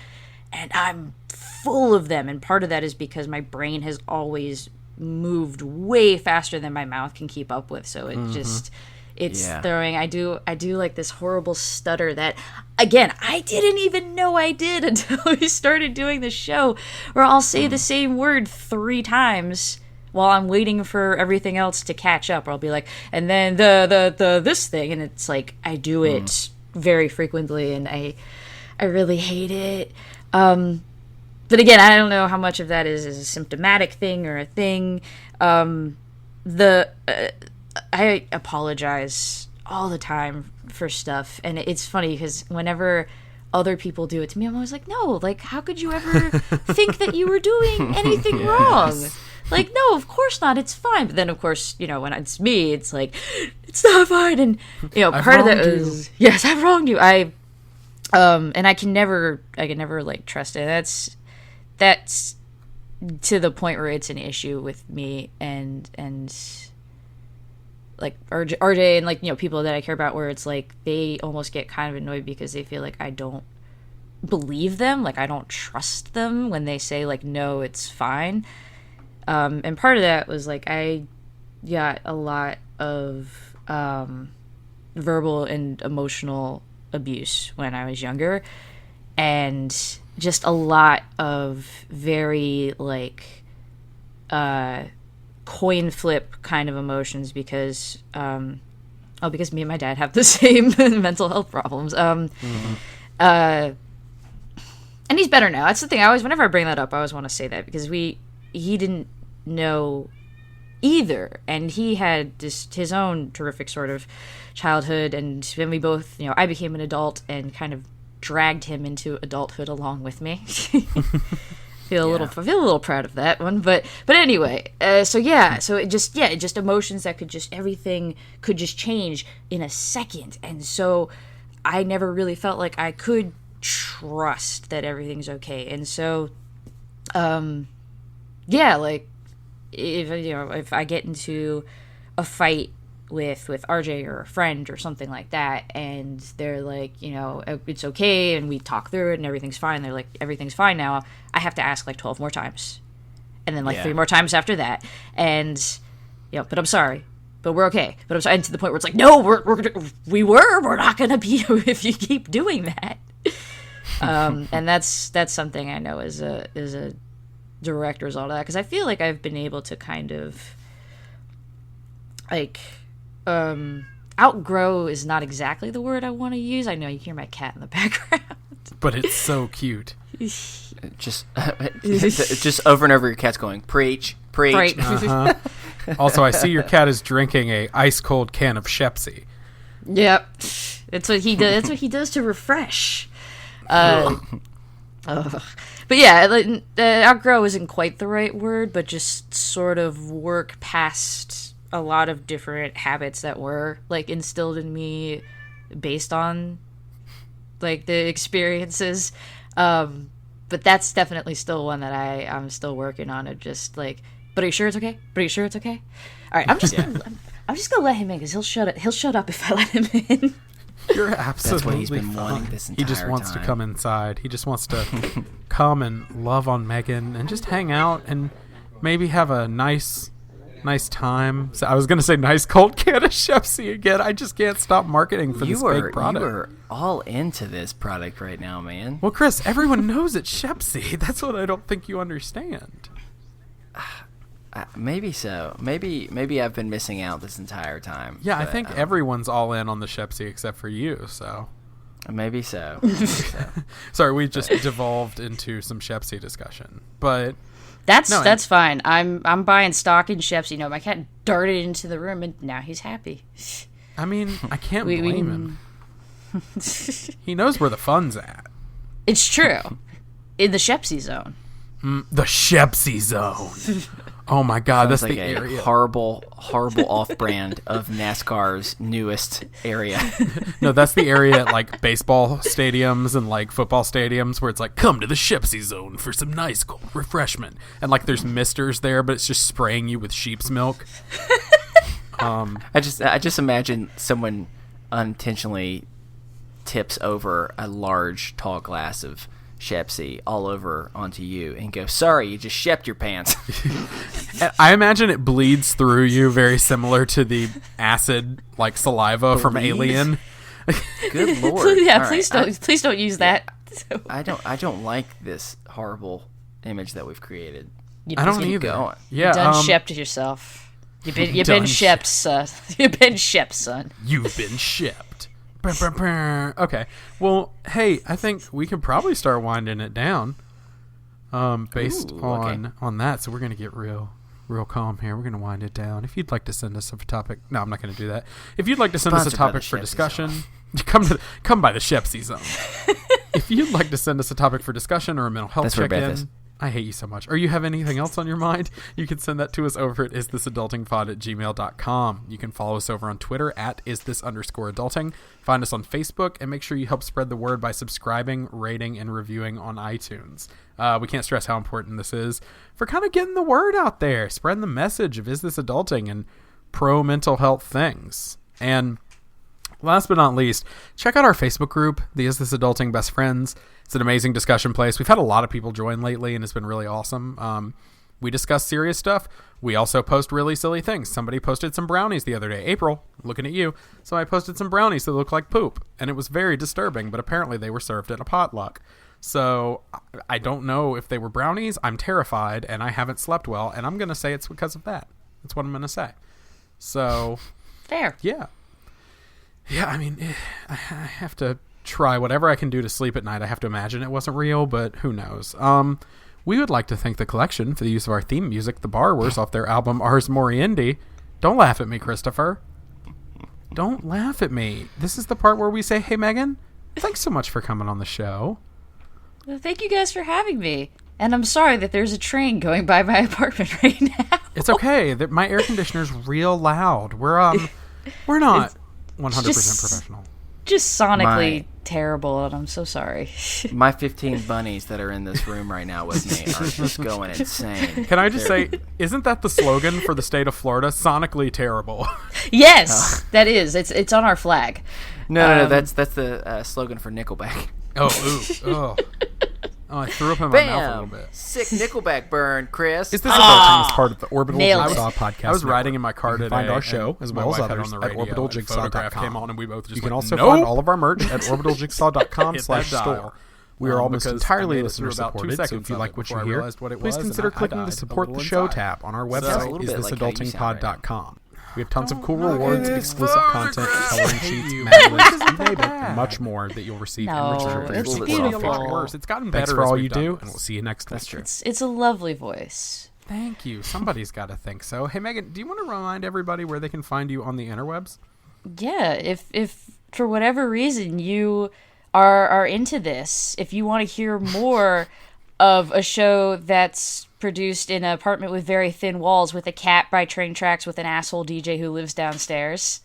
and I'm full of them. And part of that is because my brain has always moved way faster than my mouth can keep up with. So it just. It's throwing. I do like this horrible stutter that, again, I didn't even know I did until we started doing the show, where I'll say the same word 3 times while I'm waiting for everything else to catch up. Or I'll be like, and then the this thing, and it's like I do it very frequently, and I really hate it. But again, I don't know how much of that is a symptomatic thing or a thing. I apologize all the time for stuff, and it's funny because whenever other people do it to me, I'm always like, no, like, how could you ever think that you were doing anything wrong? Like, no, of course not, it's fine. But then, of course, when it's me, it's like, it's not fine, and, part of that is, yes, I've wronged you. And I can never, like, trust it. That's to the point where it's an issue with me, and like RJ and like people that I care about, where it's like they almost get kind of annoyed because they feel like I don't believe them, like I don't trust them when they say like no, it's fine. And part of that was like I got a lot of verbal and emotional abuse when I was younger, and just a lot of very like coin flip kind of emotions because because me and my dad have the same mental health problems. And he's better now. That's the thing. Whenever I bring that up, I always want to say that because he didn't know either, and he had just his own terrific sort of childhood, and then we both, I became an adult and kind of dragged him into adulthood along with me. feel a little proud of that one, but anyway, so it just emotions that everything could just change in a second, and so I never really felt like I could trust that everything's okay, and so like if I get into a fight with RJ or a friend or something like that, and they're like, it's okay, and we talk through it and everything's fine. They're like, everything's fine now. I have to ask like 12 more times, and then like 3 more times after that, and but I'm sorry, but we're okay. But I'm sorry, and to the point where it's like, no, we're not gonna be if you keep doing that. And that's something I know is a direct result of that, because I feel like I've been able to kind of like outgrow is not exactly the word I want to use. I know you hear my cat in the background, but it's so cute. Just over and over, your cat's going, preach. Uh-huh. Also, I see your cat is drinking a ice cold can of Shepsy. Yep, that's what he does. That's what he does to refresh. But yeah, outgrow isn't quite the right word, but just sort of work past a lot of different habits that were like instilled in me based on like the experiences. But that's definitely still one that I'm still working on. Of just like, but are you sure it's okay? But are you sure it's okay? All right, I'm just gonna let him in, because he'll shut up if I let him in. You're absolutely That's what he's been fine. wanting this entire He just wants time. to come inside. He just wants to come and love on Megan and just hang out and maybe have a nice time. So I was going to say nice cold can of Shepsy again. I just can't stop marketing for this fake product. You are all into this product right now, man. Well, Chris, everyone knows it's Shepsy. That's what I don't think you understand. Maybe so. Maybe I've been missing out this entire time. Yeah, I think everyone's all in on the Shepsy except for you, so. Maybe so. Sorry, we just devolved into some Shepsy discussion. But that's fine. I'm buying stock in Shepsy. My cat darted into the room and now he's happy. I mean, I can't blame him. He knows where the fun's at. It's true. In the Shepsy zone. The Shepsy zone. Oh my God, Sounds that's like the a area. horrible off-brand of NASCAR's newest area. No, that's the area at like baseball stadiums and like football stadiums where it's like, come to the Shepsy zone for some nice cold refreshment. And like there's misters there, but it's just spraying you with sheep's milk. I just imagine someone unintentionally tips over a large tall glass of Shepsy all over onto you and go, sorry, you just shepped your pants. I imagine it bleeds through you, very similar to the acid like saliva from Alien. Good Lord. Yeah, All please right. please don't use that. I don't like this horrible image that we've created. I don't Keep either. going. Yeah, You done shepped yourself. You've been Done shepped, son. You've been shepped, son. You've been shipped. Okay. Well, hey, I think we can probably start winding it down. Based on that, so we're gonna get real calm here. We're gonna wind it down. If you'd like to send us a topic, no, I'm not gonna do that. If you'd like to send us a Sponsored by topic the for Shepsy discussion, come by the Shepsy zone. If you'd like to send us a topic for discussion or a mental health That's where Beth check-in, is. I hate you so much. Or you have anything else on your mind, you can send that to us over at isthisadultingpod@gmail.com. You can follow us over on Twitter at isthis_adulting. Find us on Facebook, and make sure you help spread the word by subscribing, rating, and reviewing on iTunes. We can't stress how important this is for kind of getting the word out there, spreading the message of Is This Adulting and pro mental health things. And last but not least, check out our Facebook group, the Is This Adulting Best Friends. It's an amazing discussion place. We've had a lot of people join lately, and it's been really awesome. We discuss serious stuff. We also post really silly things. Somebody posted some brownies the other day. April, looking at you. So I posted some brownies that look like poop, and it was very disturbing, but apparently they were served at a potluck. So I don't know if they were brownies. I'm terrified, and I haven't slept well, and I'm going to say it's because of that. That's what I'm going to say. So, Fair. yeah. Yeah, I mean, I have to try whatever I can do to sleep at night. I have to imagine it wasn't real, but who knows. We would like to thank the collection for the use of our theme music, The Borrowers, off their album Ars Moriendi. Don't laugh at me, Christopher. Don't laugh at me. This is the part where we say, hey, Megan, thanks so much for coming on the show. Well, thank you guys for having me. And I'm sorry that there's a train going by my apartment right now. It's okay. My air conditioner's real loud. We're not 100% professional. just sonically terrible, and I'm so sorry. My 15 bunnies that are in this room right now with me are just going insane. Can I just say, isn't that the slogan for the state of Florida? Sonically terrible. Yes, that is. It's on our flag. No, that's the slogan for Nickelback. Oh, I threw up in my mouth a little bit. Sick Nickelback burn, Chris. Is this adulting as part of the Orbital Nailed Jigsaw it. podcast? I was riding in my car today. Find our show, as well as others, at orbitalJigsaw.com. Came on and we both just You can like, also nope. find all of our merch at orbitalJigsaw.com/store. dial. We are almost Because entirely I made it through listener about 2 supported, so seconds if you of like it what you before I hear, realized what it please was, consider and I clicking the died support a the little show inside. tab on our a website, little bit like how you sound isthisadultingpod.com. We have tons of cool Don't knock rewards, it. exclusive It's content, further, coloring Chris. sheets, You Mad Libs, Isn't you name it, bad. and much more that you'll receive No, in return for your it's support. beautiful. Worse. It's gotten better. Thanks for as all we've you done do, this. and we'll see you next week. That's true. It's a lovely voice. Thank you. Somebody's got to think so. Hey, Megan, do you want to remind everybody where they can find you on the interwebs? Yeah, if for whatever reason you are into this, if you want to hear more of a show that's produced in an apartment with very thin walls with a cat by train tracks with an asshole DJ who lives downstairs,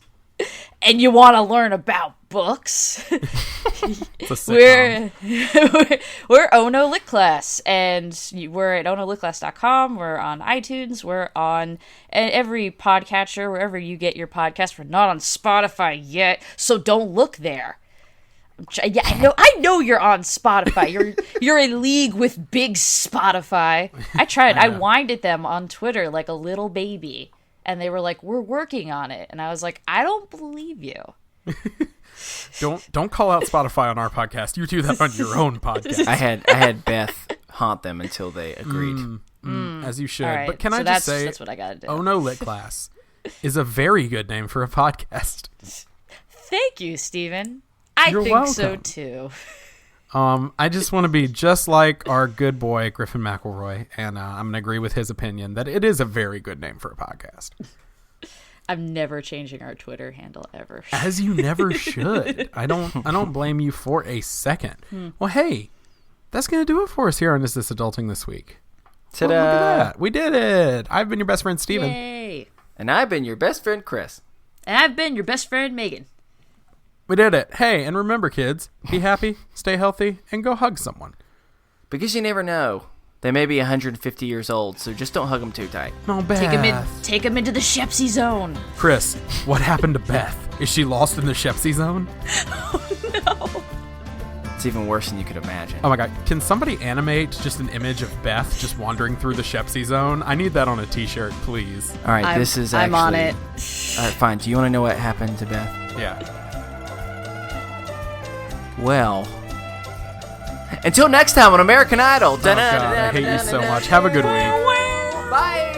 and you want to learn about books, It's a sitcom. we're Ono Lit Class, and we're at onolitclass.com. We're on iTunes. We're on every podcatcher, wherever you get your podcast. We're not on Spotify yet, so don't look there. Yeah, I know you're on Spotify. You're in league with big Spotify. I tried. I whined at them on Twitter like a little baby, and they were like, "We're working on it," and I was like, "I don't believe you." Don't call out Spotify on our podcast. You do that on your own podcast. I had Beth haunt them until they agreed. As you should. All right, But can so I just say, that's what I gotta do. Oh No Lit Class is a very good name for a podcast. Thank you, Steven. I You're think so welcome. too. I just want to be just like our good boy Griffin McElroy, and I'm going to agree with his opinion that it is a very good name for a podcast. I'm never changing our Twitter handle ever. As you never should. I don't blame you for a second. Well, hey, that's going to do it for us here on Is This Adulting this week. Ta-da! Well, look at that. We did it. I've been your best friend, Steven. Yay! And I've been your best friend, Chris. And I've been your best friend, Megan. We did it. Hey, and remember, kids, be happy, stay healthy, and go hug someone. Because you never know. They may be 150 years old, so just don't hug them too tight. Oh, Beth. Take him into the Shepsy zone. Chris, what happened to Beth? Is she lost in the Shepsy zone? No. It's even worse than you could imagine. Oh my god, can somebody animate just an image of Beth just wandering through the Shepsy zone? I need that on a t-shirt, please. All right, this is actually... I'm on it. All right, fine. Do you want to know what happened to Beth? Yeah. Well, until next time on American Idol. Oh god, I hate you so much. Have a good week. Bye.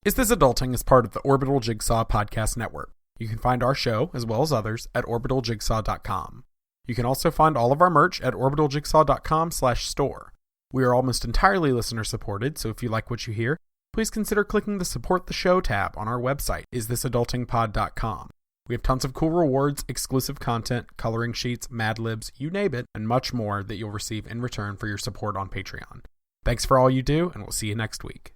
Is This Adulting is part of the Orbital Jigsaw Podcast Network. You can find our show, as well as others, at orbitaljigsaw.com. You can also find all of our merch at orbitaljigsaw.com/store. We are almost entirely listener supported, so if you like what you hear, please consider clicking the Support the Show tab on our website, isthisadultingpod.com. We have tons of cool rewards, exclusive content, coloring sheets, Mad Libs, you name it, and much more that you'll receive in return for your support on Patreon. Thanks for all you do, and we'll see you next week.